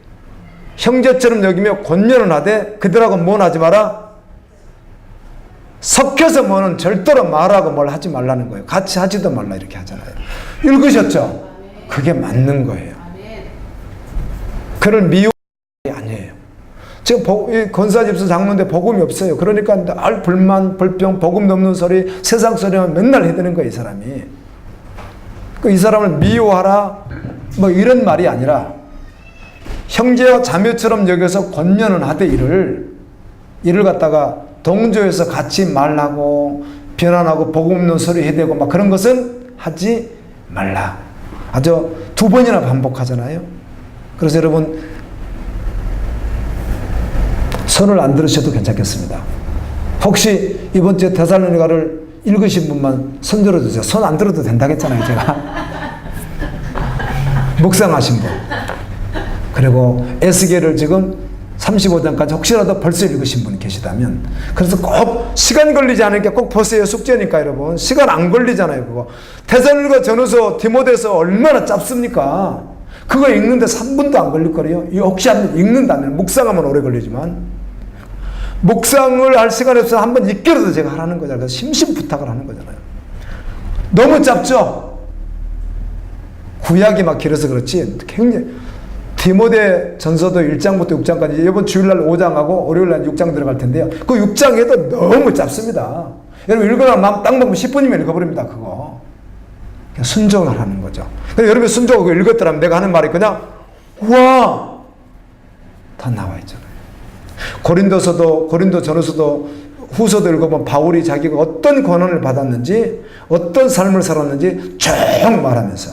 형제처럼 여기며 권면은 하되 그들하고 뭘 하지 마라? 섞여서 뭐는 절대로 말하고 뭘 하지 말라는 거예요. 같이 하지도 말라 이렇게 하잖아요. 읽으셨죠? 그게 맞는 거예요. 그를 미워하는 게 아니에요. 지금 권사 집사 장로인데 복음이 없어요. 그러니까 날 불만, 불평, 복음 넘는 소리, 세상 소리만 맨날 해대는 거예요, 이 사람이. 이 사람을 미워하라, 뭐 이런 말이 아니라 형제와 자매처럼 여겨서 권면은 하되 이를 갖다가 동조해서 같이 말하고 변환하고 복음 없는 소리 해대고 막 그런 것은 하지 말라. 아주 2번이나 반복하잖아요. 그래서 여러분 손을 안 들으셔도 괜찮겠습니다. 혹시 이번 주에 데살로니가를 읽으신 분만 손 들어주세요. 손 안 들어도 된다고 했잖아요, 제가. 묵상하신 분. 그리고 에스겔을 지금 35장까지 혹시라도 벌써 읽으신 분이 계시다면 그래서 꼭 시간 걸리지 않으니까 꼭 보세요. 숙제니까 여러분. 시간 안 걸리잖아요, 그거. 데살로니가 전후서 디모데서 얼마나 짧습니까? 그거 읽는데 3분도 안 걸릴 거예요. 혹시 한번 읽는다면 묵상하면 오래 걸리지만 묵상을 할 시간이 없어서 한번 읽기라도 제가 하라는 거잖아요. 그래서 심심 부탁을 하는 거잖아요. 너무 짧죠? 구약이 막 길어서 그렇지 굉장히 디모데 전서도 1장부터 6장까지 이번 주일날 5장하고 월요일날 6장 들어갈 텐데요. 그 6장에도 너무 짧습니다. 여러분 읽으면 마음 딱 먹으면 10분이면 읽어버립니다. 그거 그냥 순종을 하는 거죠. 근데 여러분이 순종하고 읽었더라면 내가 하는 말이 그냥 우와 다 나와 있잖아요. 고린도 전후서도 후서도 읽어보면 바울이 자기가 어떤 권한을 받았는지 어떤 삶을 살았는지 쭉 말하면서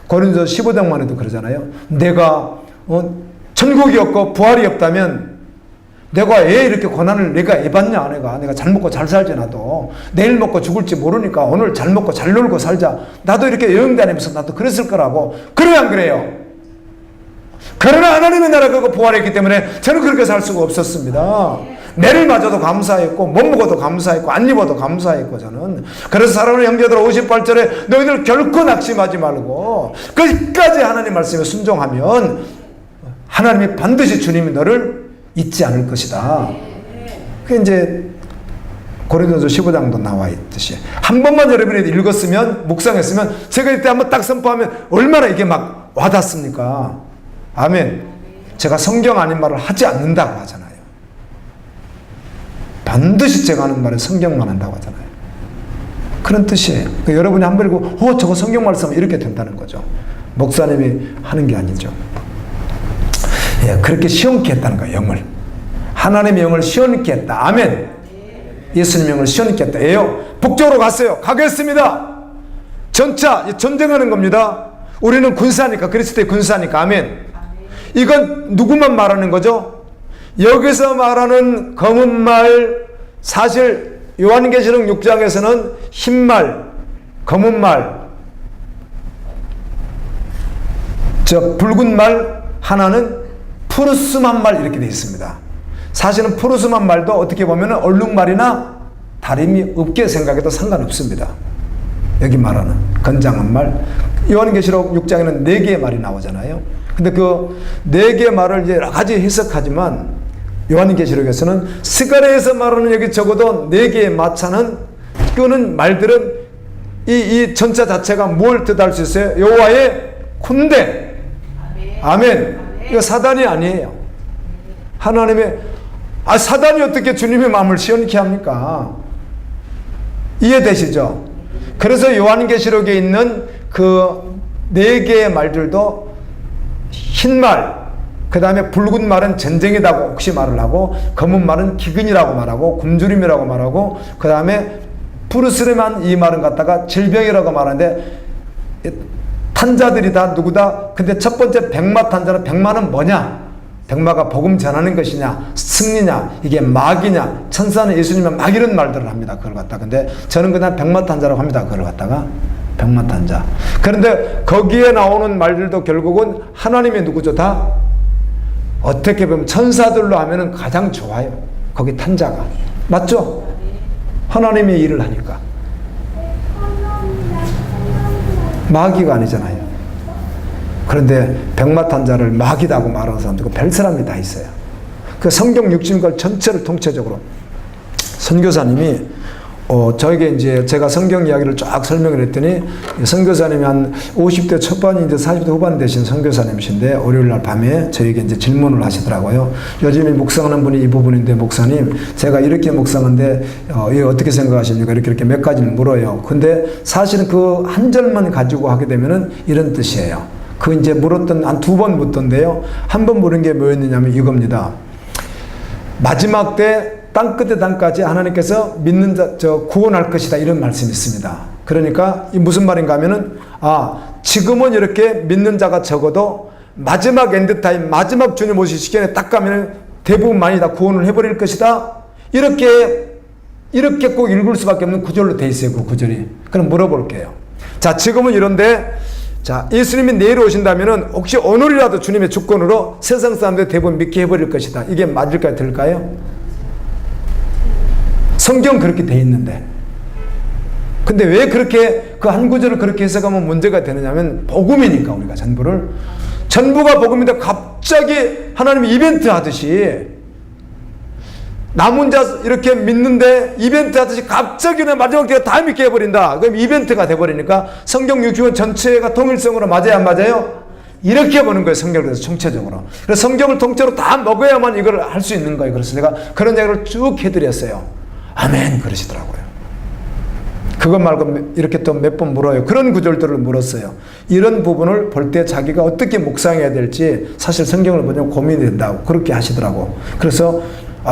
고린도 15장만 해도 그러잖아요. 내가 천국이 없고 부활이 없다면 내가 왜 이렇게 고난을 내가 해봤냐. 내가 잘 먹고 잘 살지. 나도 내일 먹고 죽을지 모르니까 오늘 잘 먹고 잘 놀고 살자. 나도 이렇게 여행 다니면서 나도 그랬을 거라고. 그래요 안 그래요? 그러나 하나님의 나라가 부활했기 때문에 저는 그렇게 살 수가 없었습니다. 매를 맞아도 감사했고 못 먹어도 감사했고 안 입어도 감사했고 저는 그래서 사랑하는 형제들 58절에 너희들 결코 낙심하지 말고 끝까지 하나님 말씀에 순종하면 하나님이 반드시 주님이 너를 잊지 않을 것이다. 그게 이제 고린도서 15장도 나와 있듯이 한 번만 여러분이 읽었으면 묵상했으면 제가 이때 한번 딱 선포하면 얼마나 이게 막 와닿습니까? 아멘. 제가 성경 아닌 말을 하지 않는다고 하잖아요. 반드시 제가 하는 말에 성경만 한다고 하잖아요. 그런 뜻이에요. 그러니까 여러분이 한 번 읽고 저거 성경 말씀 이렇게 된다는 거죠. 목사님이 하는 게 아니죠. 예, 그렇게 시원케 했다는 거예요. 영을 하나님의 영을 시원케 했다. 아멘. 예수님의 영을 시원케 했다. 예요. 북쪽으로 갔어요. 가겠습니다. 전차 전쟁하는 겁니다. 우리는 군사니까 그리스도의 군사니까. 아멘. 이건 누구만 말하는 거죠? 여기서 말하는 검은 말, 사실 요한계시록 6장에서는 흰 말, 검은 말, 붉은 말, 하나는 푸르스만 말 이렇게 되어 있습니다. 사실은 푸르스만 말도 어떻게 보면 얼룩말이나 다름이 없게 생각해도 상관없습니다. 여기 말하는 건장한 말, 요한계시록 6장에는 4개의 말이 나오잖아요. 근데 그 4개의 말을 여러 가지 해석하지만 요한계시록에서는 스가랴에서 말하는 여기 적어도 4개의 마차는 끄는 말들은 이 전차 자체가 뭘 뜻할 수 있어요? 여호와의 군대. 아멘. 이거 사단이 아니에요. 하나님의 사단이 어떻게 주님의 마음을 시원케 합니까? 이해되시죠? 그래서 요한계시록에 있는 그 4개의 말들도 흰 말, 그 다음에 붉은 말은 전쟁이라고 혹시 말을 하고, 검은 말은 기근이라고 말하고, 굶주림이라고 말하고, 그 다음에 푸르스름한 이 말은 갖다가 질병이라고 말하는데, 탄자들이 다 누구다? 근데 첫 번째 백마 탄자는 백마는 뭐냐? 백마가 복음 전하는 것이냐, 승리냐, 이게 마귀냐, 천사는 예수님은 막 이런 말들을 합니다. 그걸 갖다. 근데 저는 그냥 백마 탄자라고 합니다. 그걸 갖다가. 백마 탄자. 그런데 거기에 나오는 말들도 결국은 하나님의 누구죠? 다 어떻게 보면 천사들로 하면은 가장 좋아요. 거기 탄자가. 맞죠? 하나님의 일을 하니까. 마귀가 아니잖아요. 그런데 백마탄자를 마귀다고 말하는 사람도 별 사람이 다 있어요. 그 성경 60권 전체를 통째적으로 선교사님이 저에게 이제 제가 성경 이야기를 쫙 설명을 했더니 선교사님이 한 50대 초반인데 40대 후반 되신 선교사님이신데 월요일 날 밤에 저에게 이제 질문을 하시더라고요. 요즘에 묵상하는 분이 이 부분인데 목사님 제가 이렇게 묵상하는데 이거 어떻게 생각하십니까? 이렇게 몇 가지를 물어요. 근데 사실은 그 한 절만 가지고 하게 되면은 이런 뜻이에요. 그 이제 물었던 한 2번 묻던데요. 한 번 물은 게 뭐였느냐면 이겁니다. 마지막 때 땅끝에 땅까지 하나님께서 믿는 자 구원할 것이다 이런 말씀이 있습니다. 그러니까 이 무슨 말인가 하면은 지금은 이렇게 믿는 자가 적어도 마지막 엔드타임 마지막 주님 오실 시간에 딱 가면은 대부분 많이 다 구원을 해버릴 것이다. 이렇게 꼭 읽을 수밖에 없는 구절로 돼 있어요. 그 구절이. 그럼 물어볼게요. 자, 지금은 이런데 자, 예수님이 내일 오신다면은 혹시 오늘이라도 주님의 주권으로 세상 사람들 대부분 믿게 해버릴 것이다. 이게 맞을까요? 들까요? 성경 그렇게 돼 있는데. 근데 왜 그렇게 그 한 구절을 그렇게 해석하면 문제가 되느냐면 복음이니까 우리가 전부가 복음인데 갑자기 하나님이 이벤트 하듯이 남은 자 이렇게 믿는데 이벤트 하듯이 갑자기 마지막 때가 다 믿게 해버린다. 그럼 이벤트가 돼버리니까 성경 60권 전체가 통일성으로 맞아요 안 맞아요? 이렇게 보는 거예요. 성경을 그래서 총체적으로. 그래서 성경을 통째로 다 먹어야만 이걸 할 수 있는 거예요. 그래서 제가 그런 이야기를 쭉 해드렸어요. 아멘 그러시더라고요. 그것 말고 이렇게 또 몇 번 물어요. 그런 구절들을 물었어요. 이런 부분을 볼 때 자기가 어떻게 묵상해야 될지 사실 성경을 보면 고민이 된다고 그렇게 하시더라고. 그래서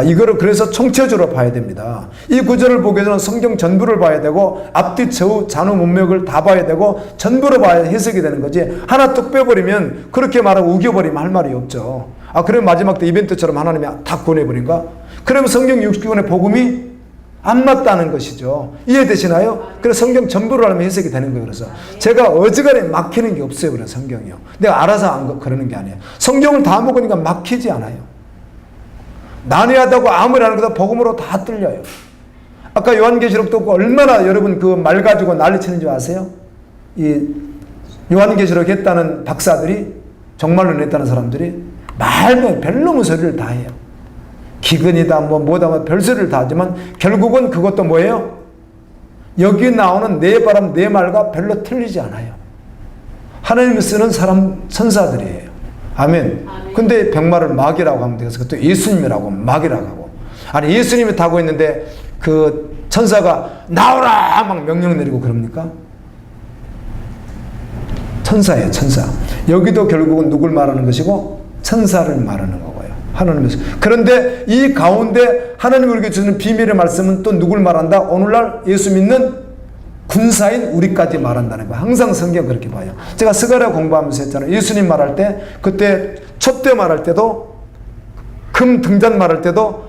이거를 그래서 총체적으로 봐야 됩니다. 이 구절을 보기 전에 성경 전부를 봐야 되고 앞뒤 좌우 잔우 문맥을 다 봐야 되고 전부로 봐야 해석이 되는 거지. 하나 뚝 빼버리면 그렇게 말하고 우겨버리면 할 말이 없죠. 그러면 마지막 때 이벤트처럼 하나님이 다 구원해버린가? 그러면 성경 60권의 복음이 안 맞다는 것이죠. 이해되시나요? 그래서 성경 전부를 하면 해석이 되는 거예요. 그래서 제가 어지간히 막히는 게 없어요. 그래서 성경이요. 내가 알아서 그러는 게 아니에요. 성경을 다 먹으니까 막히지 않아요. 난해하다고 아무리 하는 것도 복음으로 다 뚫려요. 아까 요한계시록도 없고 얼마나 여러분 그 말 가지고 난리치는지 아세요? 이 요한계시록 했다는 박사들이, 정말로 냈다는 사람들이 말도 별놈의 소리를 다 해요. 기근이다 뭐다 뭐 별소리를 다 하지만 결국은 그것도 뭐예요? 여기 나오는 내 바람 내 말과 별로 틀리지 않아요. 하나님이 쓰는 사람 천사들이에요. 아멘. 근데 백마를 마귀라고 하면 되겠어. 그것도 예수님이라고 마귀라고 하고. 아니 예수님이 타고 있는데 그 천사가 나오라 막 명령 내리고 그럽니까? 천사예요, 천사. 여기도 결국은 누굴 말하는 것이고 천사를 말하는 거고요. 하나님에서. 그런데 이 가운데 하나님이 우리에게 주는 비밀의 말씀은 또 누굴 말한다? 오늘날 예수 믿는 군사인 우리까지 말한다는 거예요. 항상 성경 그렇게 봐요. 제가 스가랴 공부하면서 했잖아요. 예수님 말할 때, 그때 촛대 말할 때도, 금 등잔 말할 때도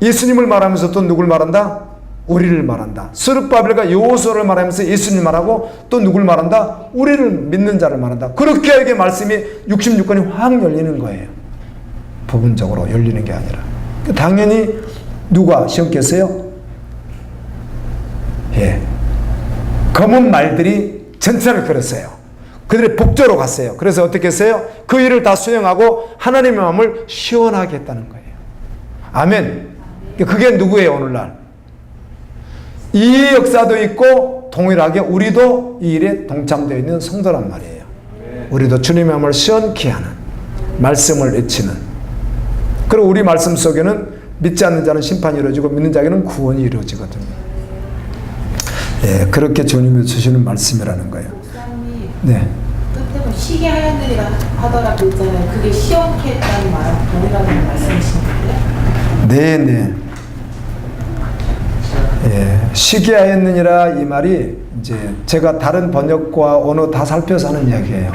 예수님을 말하면서 또 누굴 말한다? 우리를 말한다. 스룹바벨과 여호수아를 말하면서 예수님 말하고 또 누굴 말한다? 우리를 믿는 자를 말한다. 그렇게 이게 말씀이 66권이 확 열리는 거예요. 부분적으로 열리는 게 아니라. 당연히 누가 시험겠어요? 예. 검은 말들이 전차를 걸었어요. 그들이 복조로 갔어요. 그래서 어떻게 했어요? 그 일을 다 수행하고 하나님의 마음을 시원하게 했다는 거예요. 아멘. 그게 누구예요, 오늘날? 이 역사도 있고 동일하게 우리도 이 일에 동참되어 있는 성도란 말이에요. 우리도 주님의 마음을 시원케 하는 말씀을 외치는. 그리고 우리 말씀 속에는 믿지 않는 자는 심판이 이루어지고 믿는 자에게는 구원이 이루어지거든요. 예, 그렇게 주님이 주시는 말씀이라는 거예요. 목사님, 네. 끝에 보면 시계 하였느니라 하더라도 있잖아요. 그게 시원케 했다는 말은 동일하다는 말씀이신 거예요? 네, 네. 예, 쉬게 하였느니라 이 말이 이제 제가 다른 번역과 언어 다 살펴서 하는 이야기예요.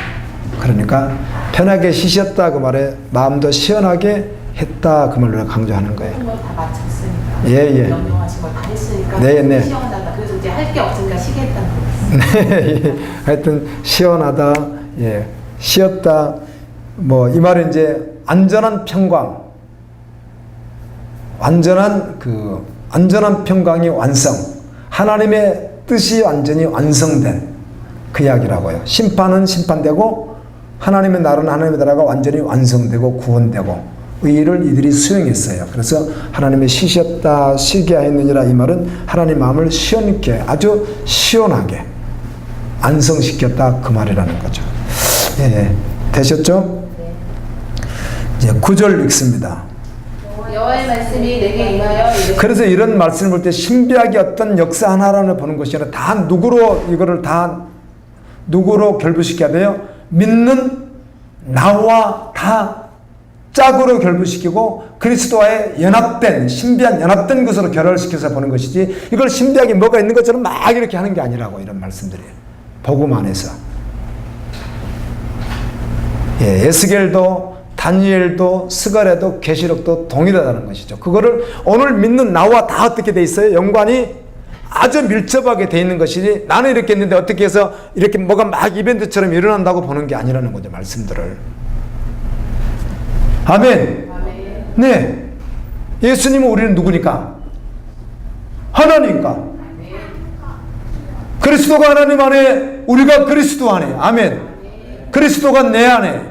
그러니까 편하게 쉬셨다 그 말에 마음도 시원하게 했다 그 말로 강조하는 거예요. 다 마쳤으니까. 예, 예. 명령하신 걸 다 했으니까. 네, 네. 시원하다. 그래서 이제 할 게 없으니까 쉬게 했다는 거예요. 네, 예. 하여튼 시원하다, 예, 쉬었다. 뭐 이 말은 이제 안전한 평강, 안전한 평강이 완성, 하나님의 뜻이 완전히 완성된 그 이야기라고요. 심판은 심판되고 하나님의 날은 하나님의 나라가 완전히 완성되고 구원되고 이 일을 이들이 수행했어요. 그래서 하나님의 쉬셨다 쉬게 하였느니라 이 말은 하나님 마음을 시원케 아주 시원하게 안성시켰다 그 말이라는 거죠. 예, 되셨죠? 네. 이제 9절 읽습니다. 여호와의 말씀이 내게 임하여 이르시되. 그래서 이런 말씀을 볼 때 신비하게 어떤 역사 하나를 보는 것이 아니라 다 누구로 이거를 다 누구로 결부시켜야 돼요? 믿는 나와 다 짝으로 결부시키고 그리스도와의 연합된 신비한 연합된 것으로 결합시켜서 보는 것이지 이걸 신비하게 뭐가 있는 것처럼 막 이렇게 하는 게 아니라고 이런 말씀들이에요. 복음 안에서. 예, 에스겔도 다니엘도 스가랴도 계시록도 동일하다는 것이죠. 그거를 오늘 믿는 나와 다 어떻게 돼 있어요? 연관이 아주 밀접하게 돼 있는 것이지 나는 이렇게 했는데 어떻게 해서 이렇게 뭐가 막 이벤트처럼 일어난다고 보는 게 아니라는 거죠. 말씀들을. 아멘. 아멘. 네. 예수님은 우리는 누구니까? 하나님과. 그리스도가 하나님 안에 우리가 그리스도 안에. 아멘. 그리스도가 내 안에.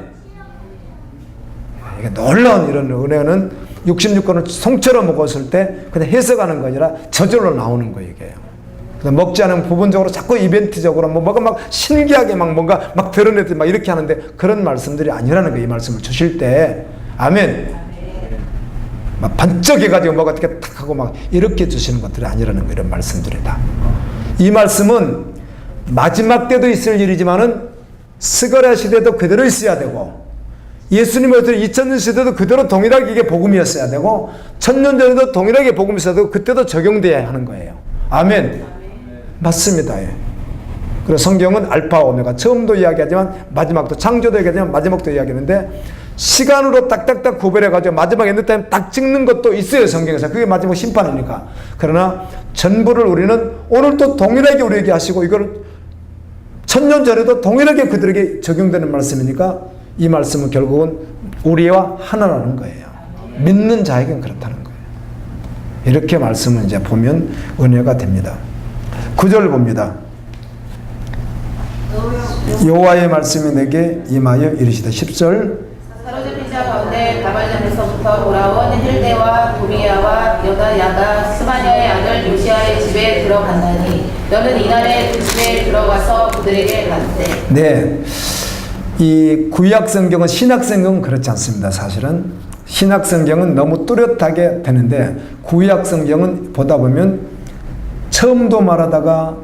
이게 놀라운 이런 은혜는 66권을 통째로 먹었을 때 그냥 해석하는 거 아니라 저절로 나오는 거예요. 이게. 먹지 않으면 부분적으로 자꾸 이벤트적으로 뭐가 막 신기하게 막 뭔가 막 드러내듯 막 이렇게 하는데 그런 말씀들이 아니라는 거예요. 이 말씀을 주실 때. 아멘. 막 반짝해가지고 뭐가 어떻게 탁 하고 막 이렇게 주시는 것들이 아니라는 거 이런 말씀들이다. 이 말씀은 마지막 때도 있을 일이지만은 스가랴 시대도 그대로 있어야 되고 예수님의 2000년 시대도 그대로 동일하게 이게 복음이었어야 되고 1000년 전에도 동일하게 복음이 있어야 되고 그때도 적용돼야 하는 거예요. 아멘. 맞습니다. 예. 그래서 성경은 알파 오메가 처음도 이야기하지만 마지막도 창조도 이야기하지만 마지막도 이야기하는데 시간으로 딱딱딱 구별해가지고 마지막 엔드타임 딱 찍는 것도 있어요. 성경에서. 그게 마지막 심판이니까. 그러나 전부를 우리는 오늘도 동일하게 우리에게 하시고 이걸 1000년 전에도 동일하게 그들에게 적용되는 말씀이니까 이 말씀은 결국은 우리와 하나라는 거예요. 믿는 자에겐 그렇다는 거예요. 이렇게 말씀을 이제 보면 은혜가 됩니다. 9절 봅니다. 여호와의 말씀이 내게 임하여 이르시되 10절 사로잡힌 자 가운데 다발전에서부터 돌아온 힐데와 도비야와 여다야가 스마냐의 아들 요시아의 집에 들어간다니 너는 이날에 그 집에 들어가서 그들에게 가는데. 네, 이 구약 성경은 신약 성경은 그렇지 않습니다. 사실은 신약 성경은 너무 뚜렷하게 되는데 구약 성경은 보다 보면 처음도 말하다가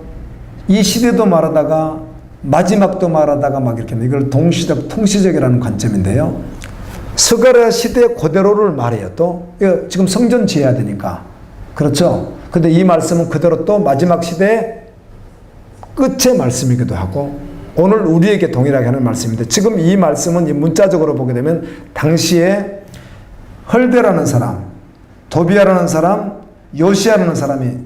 이 시대도 말하다가 마지막도 말하다가 막 이렇게 이걸 동시적 통시적이라는 관점인데요. 스가랴 시대 그대로를 말해요. 또 지금 성전 지어야 되니까 그렇죠. 근데 이 말씀은 그대로 또 마지막 시대의 끝의 말씀이기도 하고 오늘 우리에게 동일하게 하는 말씀인데 지금 이 말씀은 이 문자적으로 보게 되면 당시에 헐데라는 사람, 도비야라는 사람, 요시아라는 사람이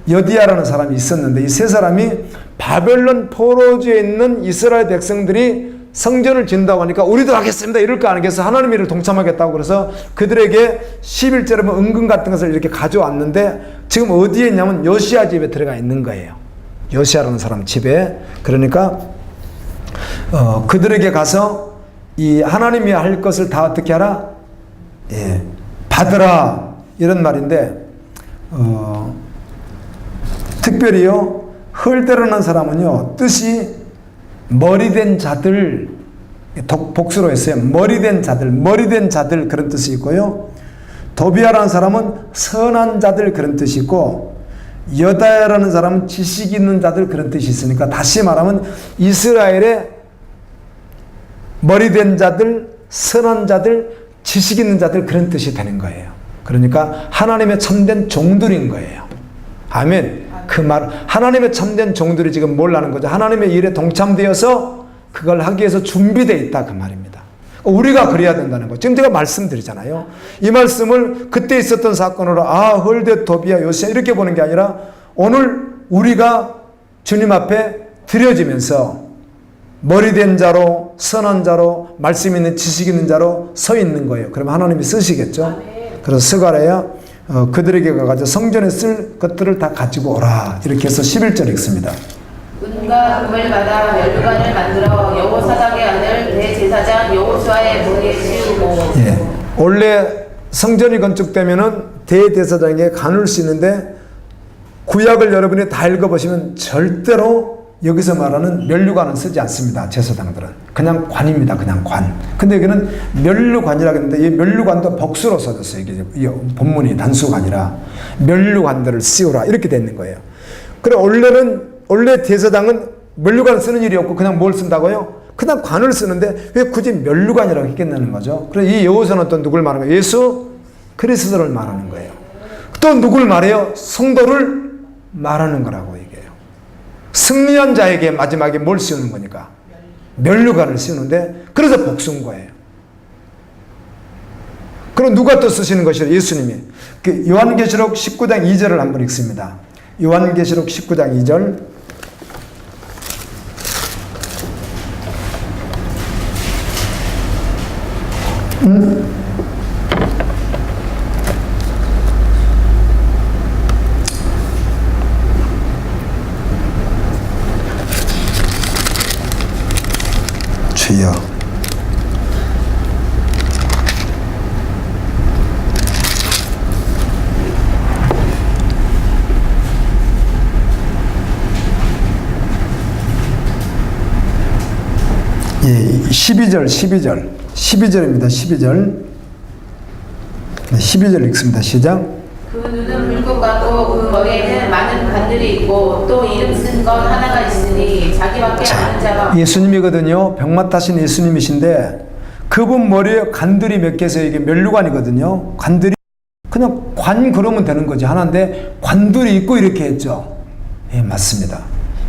여디야라는 사람이 있었는데 이 세 사람이 바벨론 포로지에 있는 이스라엘 백성들이 성전을 짓는다고 하니까 우리도 하겠습니다 이럴 거 아니겠어. 하나님이 이를 동참하겠다고 그래서 그들에게 11절에 뭐 은근 같은 것을 이렇게 가져왔는데 지금 어디에 있냐면 요시아 집에 들어가 있는 거예요. 요시아라는 사람 집에. 그러니까 그들에게 가서 이 하나님이 할 것을 다 어떻게 하라? 예, 받으라 이런 말인데 특별히요 헐데라는 사람은요 뜻이 머리된 자들 복수로 했어요. 머리된 자들 그런 뜻이 있고요. 도비야라는 사람은 선한 자들 그런 뜻이 있고 여다야라는 사람은 지식 있는 자들 그런 뜻이 있으니까 다시 말하면 이스라엘의 머리된 자들, 선한 자들, 지식 있는 자들 그런 뜻이 되는 거예요. 그러니까 하나님의 참된 종들인 거예요. 아멘. 그 말, 하나님의 참된 종들이 지금 뭘 하는 거죠? 하나님의 일에 동참되어서 그걸 하기 위해서 준비되어 있다 그 말입니다. 우리가 그래야 된다는 거. 지금 제가 말씀드리잖아요. 이 말씀을 그때 있었던 사건으로 헐데, 도비야, 요시아 이렇게 보는 게 아니라 오늘 우리가 주님 앞에 드려지면서 머리된 자로, 선한 자로, 말씀 있는 지식 있는 자로 서 있는 거예요. 그러면 하나님이 쓰시겠죠. 그래서 스가랴야 그들에게 가가지고 성전에 쓸 것들을 다 가지고 오라 이렇게 해서 11절 읽습니다. 은과 금을 받아 멸관을 만들어 여호사닥의 아들 대제사장 여호수아의 머리에 씌우고. 예, 원래 성전이 건축되면은 대제사장에게 간을 씌우는데 구약을 여러분이 다 읽어보시면 절대로 여기서 말하는 면류관은 쓰지 않습니다. 제사장들은 그냥 관입니다. 그냥 관. 근데 여기는 면류관이라고 했는데 이 면류관도 복수로 써졌어요. 이게 본문이 단수가 아니라 면류관들을 씌우라 이렇게 돼 있는 거예요. 그래 원래 제사장은 면류관을 쓰는 일이 없고 그냥 뭘 쓴다고요? 그냥 관을 쓰는데 왜 굳이 면류관이라고 했겠냐는 거죠. 그래서 이 여호수아는 또 누굴 말하는 거예요? 예수 그리스도를 말하는 거예요. 또 누굴 말해요? 성도를 말하는 거라고 얘기해요. 승리한 자에게 마지막에 뭘 씌우는 거니까 면류관을 씌우는데 그래서 복수인 거예요. 그럼 누가 또 쓰시는 것이요? 예수님이. 그 요한계시록 19장 2절을 한번 읽습니다. 요한계시록 19장 2절. 주여. 예, 12절입니다. 12절. 네, 12절 읽습니다. 시작. 그 눈은 불꽃 같고 그 머리에는 많은 관들이 있고 또 이름 쓴 건 하나가 있으니 자기밖에 아는 자가 없고. 예수님이거든요. 병맛하신 예수님이신데 그분 머리에 관들이 몇 개서 이게 면류관이거든요. 관들이 그냥 관 그러면 되는 거지. 하나인데 관들이 있고 이렇게 했죠. 예, 맞습니다.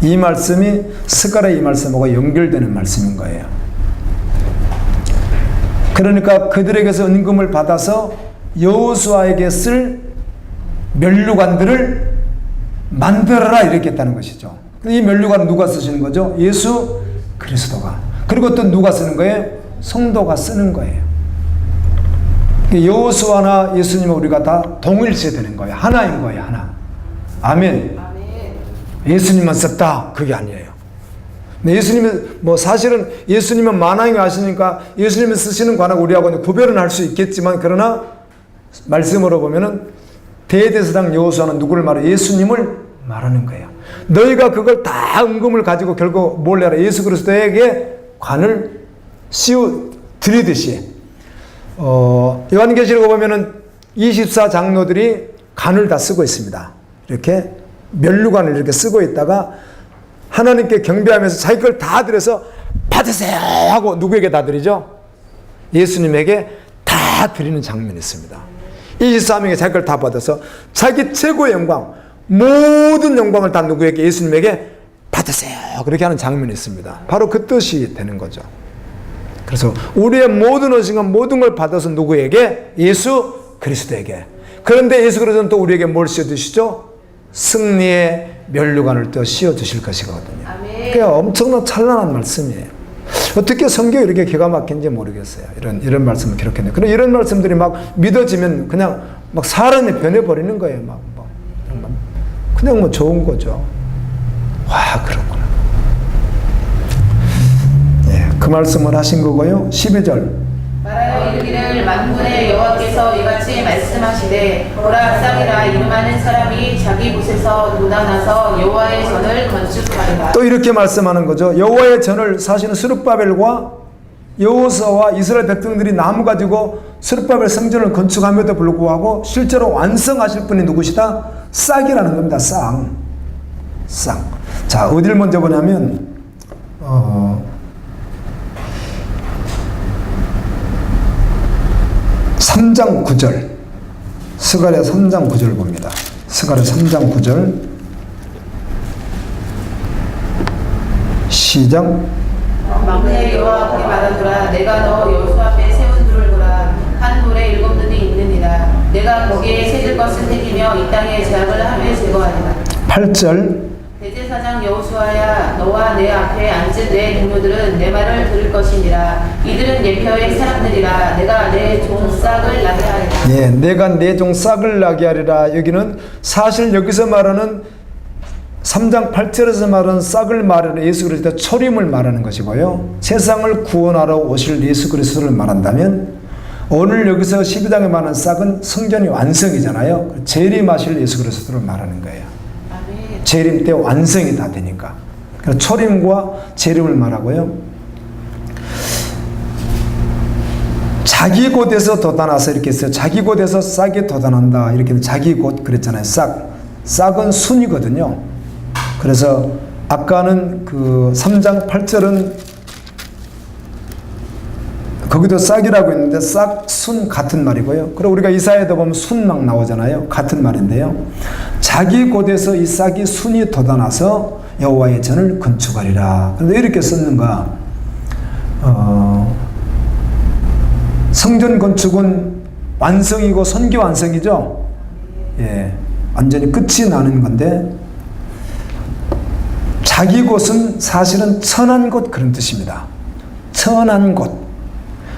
이 말씀이 스가랴 이 말씀하고 연결되는 말씀인 거예요. 그러니까 그들에게서 은금을 받아서 여호수아에게 쓸 면류관들을 만들어라 이렇게 했다는 것이죠. 이 면류관은 누가 쓰시는 거죠? 예수 그리스도가. 그리고 또 누가 쓰는 거예요? 성도가 쓰는 거예요. 여호수아나 예수님은 우리가 다 동일시 되는 거예요. 하나인 거예요. 하나. 아멘. 예수님만 썼다 그게 아니에요. 예수님은 뭐 사실은 예수님은 만왕이 하시니까 예수님이 쓰시는 관하고 우리하고 구별은 할 수 있겠지만, 그러나 말씀으로 보면은 대제사장 여호수아는 누구를 말해? 예수님을 말하는 거예요. 너희가 그걸 다 은금을 가지고 결국 뭘 해라? 예수 그리스도에게 관을 씌워 드리듯이, 요한계시록 보면은 24장로들이 관을 다 쓰고 있습니다. 이렇게 면류관을 이렇게 쓰고 있다가 하나님께 경배하면서 자기 걸 다 드려서 받으세요 하고 누구에게 다 드리죠? 예수님에게 다 드리는 장면이 있습니다. 23명이 자기 걸 다 받아서 자기 최고의 영광, 모든 영광을 다 누구에게? 예수님에게 받으세요. 그렇게 하는 장면이 있습니다. 바로 그 뜻이 되는 거죠. 그래서 우리의 모든 의식은 모든 걸 받아서 누구에게? 예수 그리스도에게. 그런데 예수 그리스도는 또 우리에게 뭘 씌워주시죠? 승리의 면류관을 또 씌워주실 것이거든요. 그게 엄청난 찬란한 말씀이에요. 어떻게 성경이 이렇게 기가 막힌지 모르겠어요. 이런 말씀을 기록했네요. 그럼 이런 말씀들이 막 믿어지면 그냥 막 사람이 변해버리는 거예요. 그냥 뭐 좋은 거죠. 와, 그렇구나. 예, 그 말씀을 하신 거고요. 12절. 말하여 이르기를 만군의 여호와께서 이같이 말씀하시되 보라, 쌍이라 이름하는 사람이 자기 곳에서 돋아나서 여호와의 전을 건축하리라. 또 이렇게 말씀하는 거죠. 여호와의 전을 사실은 스룹바벨과 여호수아와 이스라엘 백성들이 나무 가지고 스룹바벨 성전을 건축함에도 불구하고 실제로 완성하실 분이 누구시다? 싹이라는 겁니다. 싹. 자, 어디를 먼저 보냐면 3장 9절, 스가랴 3장 9절 봅니다. 스가랴 3장 9절 시작. 만군의 여호와 그리 말하노라. 내가 너 여호수 앞에 세운 돌을 보라. 한 돌에 7눈이 있느니라. 내가 거기에 새들 것을 새기며 이 땅에 제약을 하며 제거하리라. 8절. 대제사장 여호수아야, 너와 내 앞에 앉은 내 동료들은 내 말을 들을 것이니라. 이들은 예표의 사람들이라. 내가 내 종 싹을 나게 하리라. 예, 내가 내 종 싹을 나게 하리라. 여기는 사실 여기서 말하는 3장 8절에서 말하는 싹을 말하는 예수 그리스도 초림을 말하는 것이고요. 세상을 구원하러 오실 예수 그리스도를 말한다면, 오늘 여기서 12장에 말하는 싹은 성전의 완성이잖아요. 재림하실 예수 그리스도를 말하는 거예요. 재림 때 완성이 다 되니까. 그래서 초림과 재림을 말하고요. 자기 곳에서 돋아나서 이렇게 했어요. 자기 곳에서 싹이 돋아난다. 이렇게 자기 곳 그랬잖아요. 싹은 순이거든요. 그래서 아까는 그 3장 8절은 거기도 싹이라고 했는데 싹, 순 같은 말이고요. 그리고 우리가 이사야에도 보면 순 막 나오잖아요. 같은 말인데요. 자기 곳에서 이 싹이 순이 돋아나서 여호와의 전을 건축하리라. 그런데 이렇게 썼는가? 성전 건축은 완성이고 선기 완성이죠. 예, 완전히 끝이 나는 건데, 자기 곳은 사실은 천한 곳 그런 뜻입니다. 천한 곳.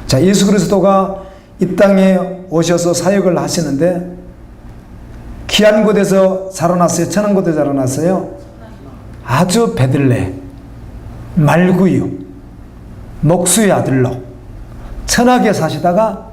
자, 예수 그리스도가 이 땅에 오셔서 사역을 하시는데 귀한 곳에서 자라났어요? 천한 곳에 자라났어요? 아주 베들레, 말구유, 목수의 아들로 천하게 사시다가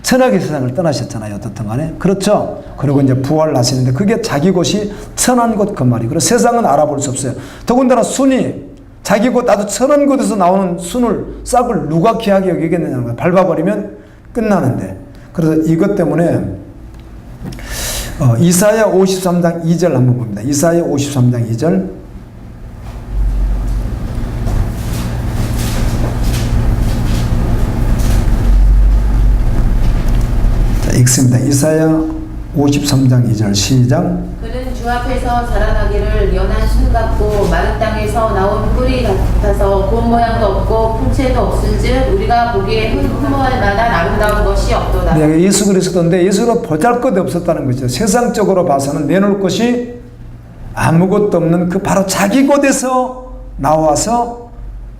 천하게 세상을 떠나셨잖아요. 어떻든 간에. 그렇죠? 그리고 이제 부활을 하시는데 그게 자기 곳이 천한 곳 그 말이. 그리고 세상은 알아볼 수 없어요. 더군다나 순이 자기 곳 아주 천한 곳에서 나오는 순을, 싹을 누가 귀하게 여기겠느냐는 거예요. 밟아버리면 끝나는데. 그래서 이것 때문에 이사야 53장 2절 한번 봅니다. 이사야 53장 2절. 자, 읽습니다. 이사야 53장 2절 시작. 그는 주 앞에서 자라나기를 연한 순 같고 마른 땅에서 나온 뿌리 같아서 본 모양도 없고 풍채도 없은즉 우리가 보기에 흠모할 만한 아름다운 것이 없도다. 네, 예수 그리스도인데 예수로 보잘것이 없었다는 것이죠. 세상적으로 봐서는 내놓을 것이 아무것도 없는 그 바로 자기 곳에서 나와서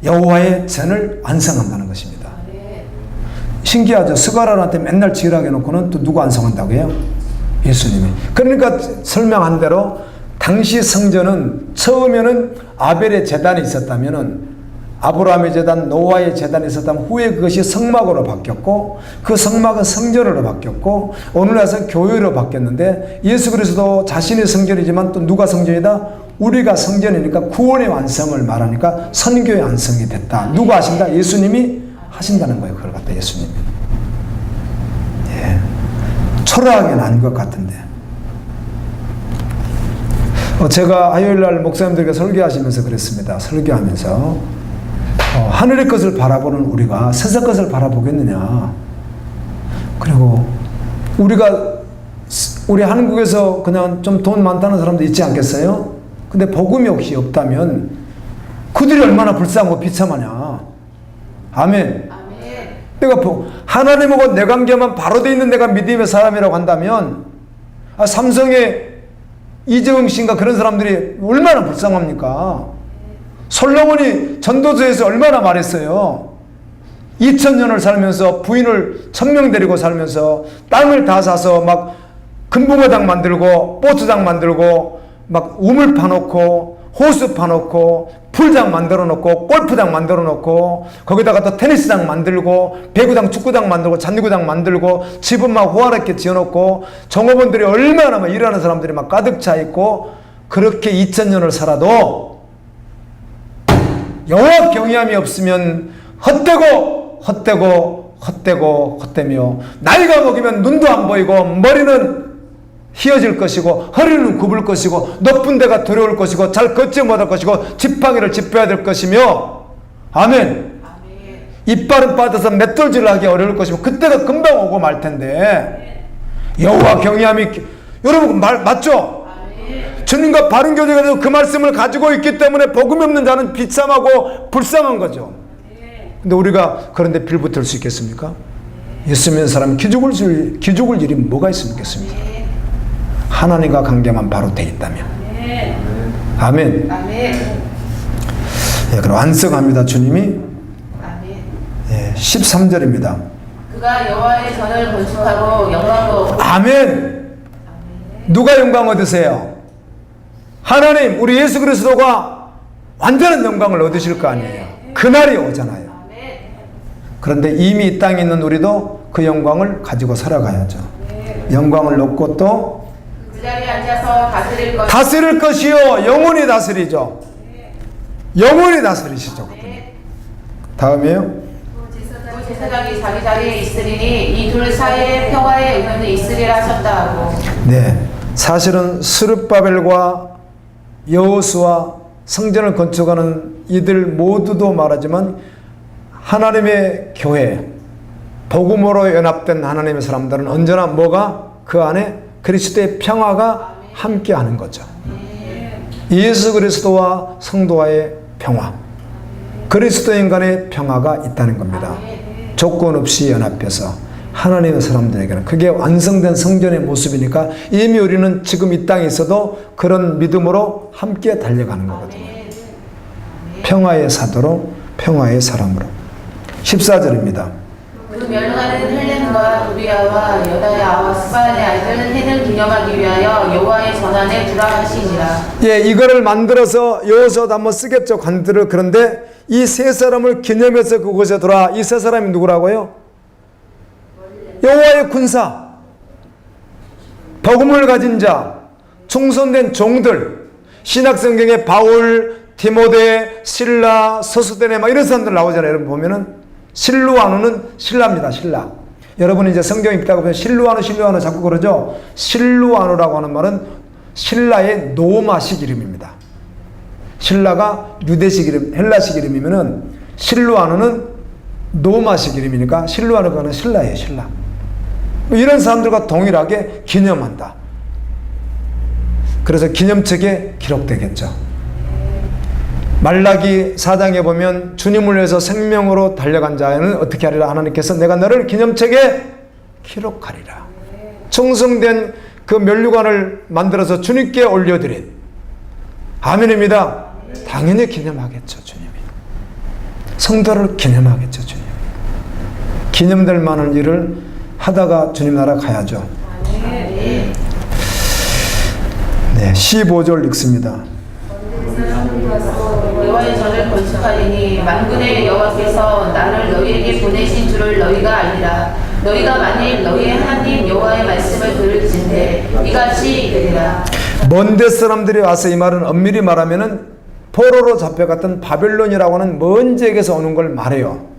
여호와의 전을 완성한다는 것입니다. 신기하죠. 스가랴한테 맨날 지으라고 해놓고는 또 누구 안성한다고 해요? 예수님이. 그러니까 설명한 대로 당시 성전은 처음에는 아벨의 제단이 있었다면은 아브라함의 제단, 노아의 제단이 있었다면 후에 그것이 성막으로 바뀌었고 그 성막은 성전으로 바뀌었고 오늘 와서 교회로 바뀌었는데 예수 그리스도 자신이 성전이지만 또 누가 성전이다? 우리가 성전이니까 구원의 완성을 말하니까 선교의 완성이 됐다. 누가 하신다? 예수님이 하신다는 거예요. 그걸 갖다 예수님이. 예. 초라하게는 아닌 것 같은데. 제가 화요일날 목사님들에게 설교하시면서 그랬습니다. 설교하면서 하늘의 것을 바라보는 우리가 세상 것을 바라보겠느냐. 그리고 우리 한국에서 그냥 좀 돈 많다는 사람도 있지 않겠어요? 근데 복음이 혹시 없다면 그들이 얼마나 불쌍하고 비참하냐. 아멘. 내가 하나님하고 내 관계만 바로 돼 있는 내가 믿음의 사람이라고 한다면 삼성의 이재용 씨인가 그런 사람들이 얼마나 불쌍합니까? 솔로몬이 전도서에서 얼마나 말했어요. 2000년을 살면서 부인을 1000명 데리고 살면서 땅을 다 사서 막 금붕어당 만들고 보트장 만들고 막 우물 파놓고 호수 파놓고 풀장 만들어 놓고 골프장 만들어 놓고 거기다가 또 테니스장 만들고 배구장 축구장 만들고 잔디구장 만들고 집은 막 호화롭게 지어놓고 종업원들이 얼마나 막 일하는 사람들이 막 가득 차 있고 그렇게 2000년을 살아도 여호와 경외함이 없으면 헛되며 나이가 먹으면 눈도 안 보이고 머리는 휘어질 것이고 허리는 굽을 것이고 높은 데가 두려울 것이고 잘 걷지 못할 것이고 지팡이를 짚어야 될 것이며 아멘. 이빨은 빠져서 맷돌질을 하기 어려울 것이고 그때가 금방 오고 말 텐데 여호와 경외함이 여러분 맞죠? 주님과 바른 교제가 되고 그 말씀을 가지고 있기 때문에 복음이 없는 자는 비참하고 불쌍한 거죠. 근데 우리가 그런데 빌붙을 수 있겠습니까? 예수 믿는 사람이 기죽을 일이 뭐가 있습니까? 하나님과 관계만 바로 돼 있다면. 아멘. 예, 그럼 완성합니다. 주님이. 예, 13절입니다. 그가 여호와의 전을 건축하고 영광도. 아멘. 누가 영광 얻으세요? 하나님, 우리 예수 그리스도가 완전한 영광을 얻으실 거 아니에요. 그날이 오잖아요. 그런데 이미 이 땅에 있는 우리도 그 영광을 가지고 살아가야죠. 영광을 얻고 또 그 자리에 앉아서 다스릴 것이요. 영원히 다스리죠. 영원히 다스리시죠. 다음에요. 그 제사장이 자기 자리에 있으리니 이 둘 사이에 평화의 의논이 있으리라 하셨다 하고. 네, 사실은 스룹바벨과 여호수아 성전을 건축하는 이들 모두도 말하지만 하나님의 교회, 복음으로 연합된 하나님의 사람들은 언제나 뭐가 그 안에 그리스도의 평화가 함께하는 거죠. 예수 그리스도와 성도와의 평화, 그리스도인 간의 평화가 있다는 겁니다. 조건 없이 연합해서 하나님의 사람들에게는 그게 완성된 성전의 모습이니까 이미 우리는 지금 이 땅에 있어도 그런 믿음으로 함께 달려가는 거거든요. 평화의 사도로, 평화의 사람으로. 14절입니다. 그 멸망하는 헬렘과 도비아와 여다야와 스바란의 아이들은 해를 기념하기 위하여 여호와의 전환에 불화하시니라. 예, 이거를 만들어서 여호수아도 한번 쓰겠죠. 관들을. 그런데 이 세 사람을 기념해서 그곳에 돌아. 이 세 사람이 누구라고요? 여호와의 군사, 복음을 가진 자, 충성된 종들, 신약성경에 바울, 디모데, 실라, 서수데네 막 이런 사람들 나오잖아요. 여러분 보면은 실루아누는 신라입니다. 신라. 여러분 이제 성경 읽다가 보면 실루아누 자꾸 그러죠. 실루아누라고 하는 말은 신라의 노마식 이름입니다. 신라가 유대식 이름, 헬라식 이름이면은 실루아누는 노마식 이름이니까 실루아누가 신라예요. 신라. 이런 사람들과 동일하게 기념한다. 그래서 기념책에 기록되겠죠. 말라기 4장에 보면 주님을 위해서 생명으로 달려간 자는 어떻게 하리라. 하나님께서 내가 너를 기념책에 기록하리라. 충성된 그 면류관을 만들어서 주님께 올려드린. 아멘입니다. 당연히 기념하겠죠. 주님이. 성도를 기념하겠죠. 주님이. 기념될 만한 일을 하다가 주님 나라 가야죠. 네, 15절 읽습니다. 여호와의 전을 건축하리니 만군의 여호와께서 나를 너희에게 보내신 줄을 너희가 알리라. 너희가 만일 너희의 하나님 여호와의 말씀을 들을진대 이같이 되리라. 먼데 사람들이 와서 이 말은 엄밀히 말하면은 포로로 잡혀갔던 바벨론이라고 하는 먼 지역에서 오는 걸 말해요.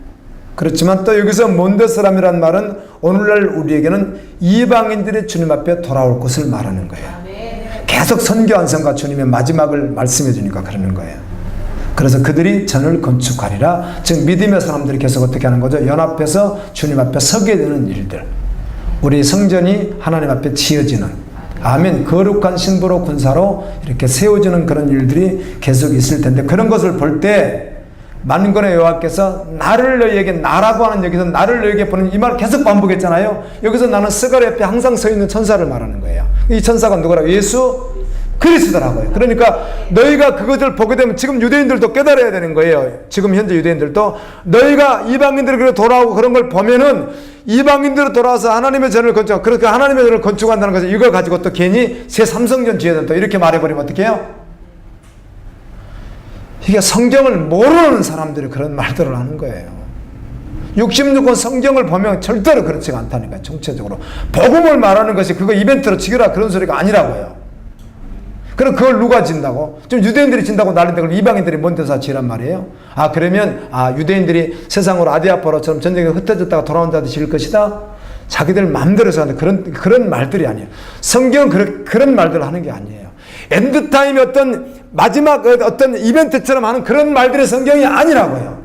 그렇지만 또 여기서 먼데 사람이란 말은 오늘날 우리에게는 이방인들이 주님 앞에 돌아올 것을 말하는 거예요. 계속 선교 안성과 주님의 마지막을 말씀해 주니까 그러는 거예요. 그래서 그들이 전을 건축하리라. 즉 믿음의 사람들이 계속 어떻게 하는 거죠? 연합해서 주님 앞에 서게 되는 일들. 우리 성전이 하나님 앞에 지어지는, 아멘, 거룩한 신부로 군사로 이렇게 세워지는 그런 일들이 계속 있을 텐데, 그런 것을 볼 때 만군의 여호와께서 나를 너희에게, 나라고 하는 여기서 나를 너희에게 보는 이 말을 계속 반복했잖아요. 여기서 나는 스가랴 옆에 항상 서 있는 천사를 말하는 거예요. 이 천사가 누구라고? 예수 그리스도라고요. 그러니까 너희가 그것을 보게 되면 지금 유대인들도 깨달아야 되는 거예요. 지금 현재 유대인들도 너희가 이방인들이 돌아오고 그런 걸 보면은 이방인들로 돌아와서 하나님의 전을 건축하고, 그렇게 하나님의 전을 건축한다는 것을 이걸 가지고 또 괜히 새 삼성전 지어야 된다 이렇게 말해버리면 어떻게 해요? 이게 성경을 모르는 사람들이 그런 말들을 하는 거예요. 66권 성경을 보면 절대로 그렇지가 않다니까요. 정체적으로 복음을 말하는 것이 그거 이벤트로 치기라 그런 소리가 아니라고요. 그럼 그걸 누가 진다고? 좀 유대인들이 진다고 난리인데 그걸 이방인들이 뭔 데서 지란 말이에요? 아, 그러면 유대인들이 세상으로 아디아포로처럼 전쟁에 흩어졌다가 돌아온 자들이 질 것이다? 자기들 마음대로 해서 하는 그런 말들이 아니에요. 성경은 그런 말들을 하는 게 아니에요. 엔드타임의 어떤 마지막 어떤 이벤트처럼 하는 그런 말들의 성경이 아니라고요.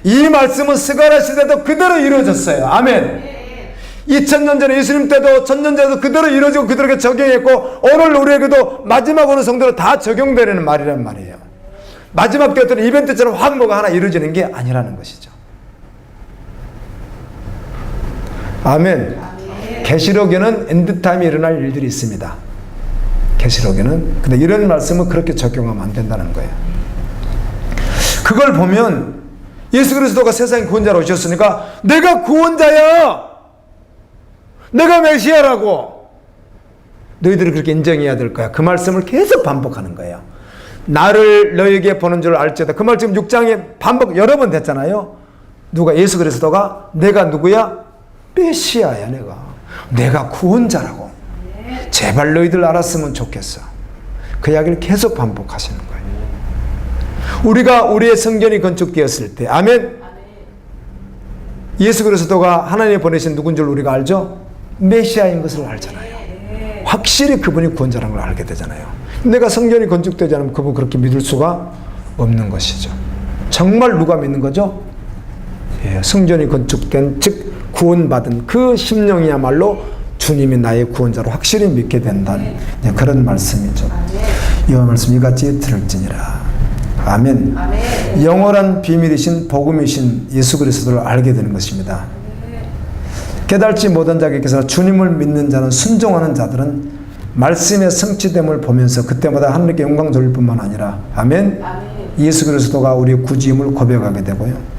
이 말씀은 스가랴 시대도 그대로 이루어졌어요. 아멘. 2000년 전에 예수님 때도 1000년 전에도 그대로 이루어지고 그들에게 적용했고, 오늘 우리에게도 마지막 오는 성도로 다 적용되는 말이란 말이에요. 마지막 때 어떤 이벤트처럼 확 뭐가 하나 이루어지는 게 아니라는 것이죠. 아멘. 계시록에는 엔드타임에 일어날 일들이 있습니다. 계시록에는. 근데 이런 말씀은 그렇게 적용하면 안 된다는 거예요. 그걸 보면 예수 그리스도가 세상의 구원자로 오셨으니까 내가 구원자야, 내가 메시아라고 너희들이 그렇게 인정해야 될 거야. 그 말씀을 계속 반복하는 거예요. 나를 너희에게 보는 줄 알지어다. 그 말 지금 6장에 반복 여러 번 됐잖아요. 누가? 예수 그리스도가 내가 누구야? 메시아야. 내가 구원자라고. 제발 너희들 알았으면 좋겠어. 그 이야기를 계속 반복하시는 거예요. 우리가 우리의 성전이 건축되었을 때, 아멘, 예수 그리스도가 하나님이 보내신 누군 줄 우리가 알죠? 메시아인 것을 알잖아요. 확실히 그분이 구원자라는 걸 알게 되잖아요. 내가 성전이 건축되지 않으면 그분 그렇게 믿을 수가 없는 것이죠. 정말 누가 믿는 거죠? 성전이 건축된, 즉 구원받은 그 심령이야말로 주님이 나의 구원자로 확실히 믿게 된다는 그런 말씀이죠. 이 말씀 이같이 들을지니라. 아멘. 영원한 비밀이신 복음이신 예수 그리스도를 알게 되는 것입니다. 깨달지 못한 자에게서 주님을 믿는 자는, 순종하는 자들은 말씀의 성취됨을 보면서 그때마다 하나님께 영광 돌릴 뿐만 아니라, 아멘, 예수 그리스도가 우리의 구주임을 고백하게 되고요.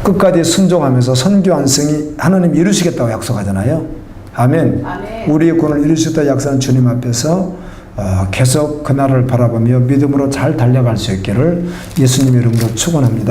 끝까지 순종하면서 선교 안성이 하나님 이루시겠다고 약속하잖아요. 아멘. 우리의 구원을 이루시겠다고 약속하는 주님 앞에서 계속 그날을 바라보며 믿음으로 잘 달려갈 수 있기를 예수님 이름으로 축원합니다.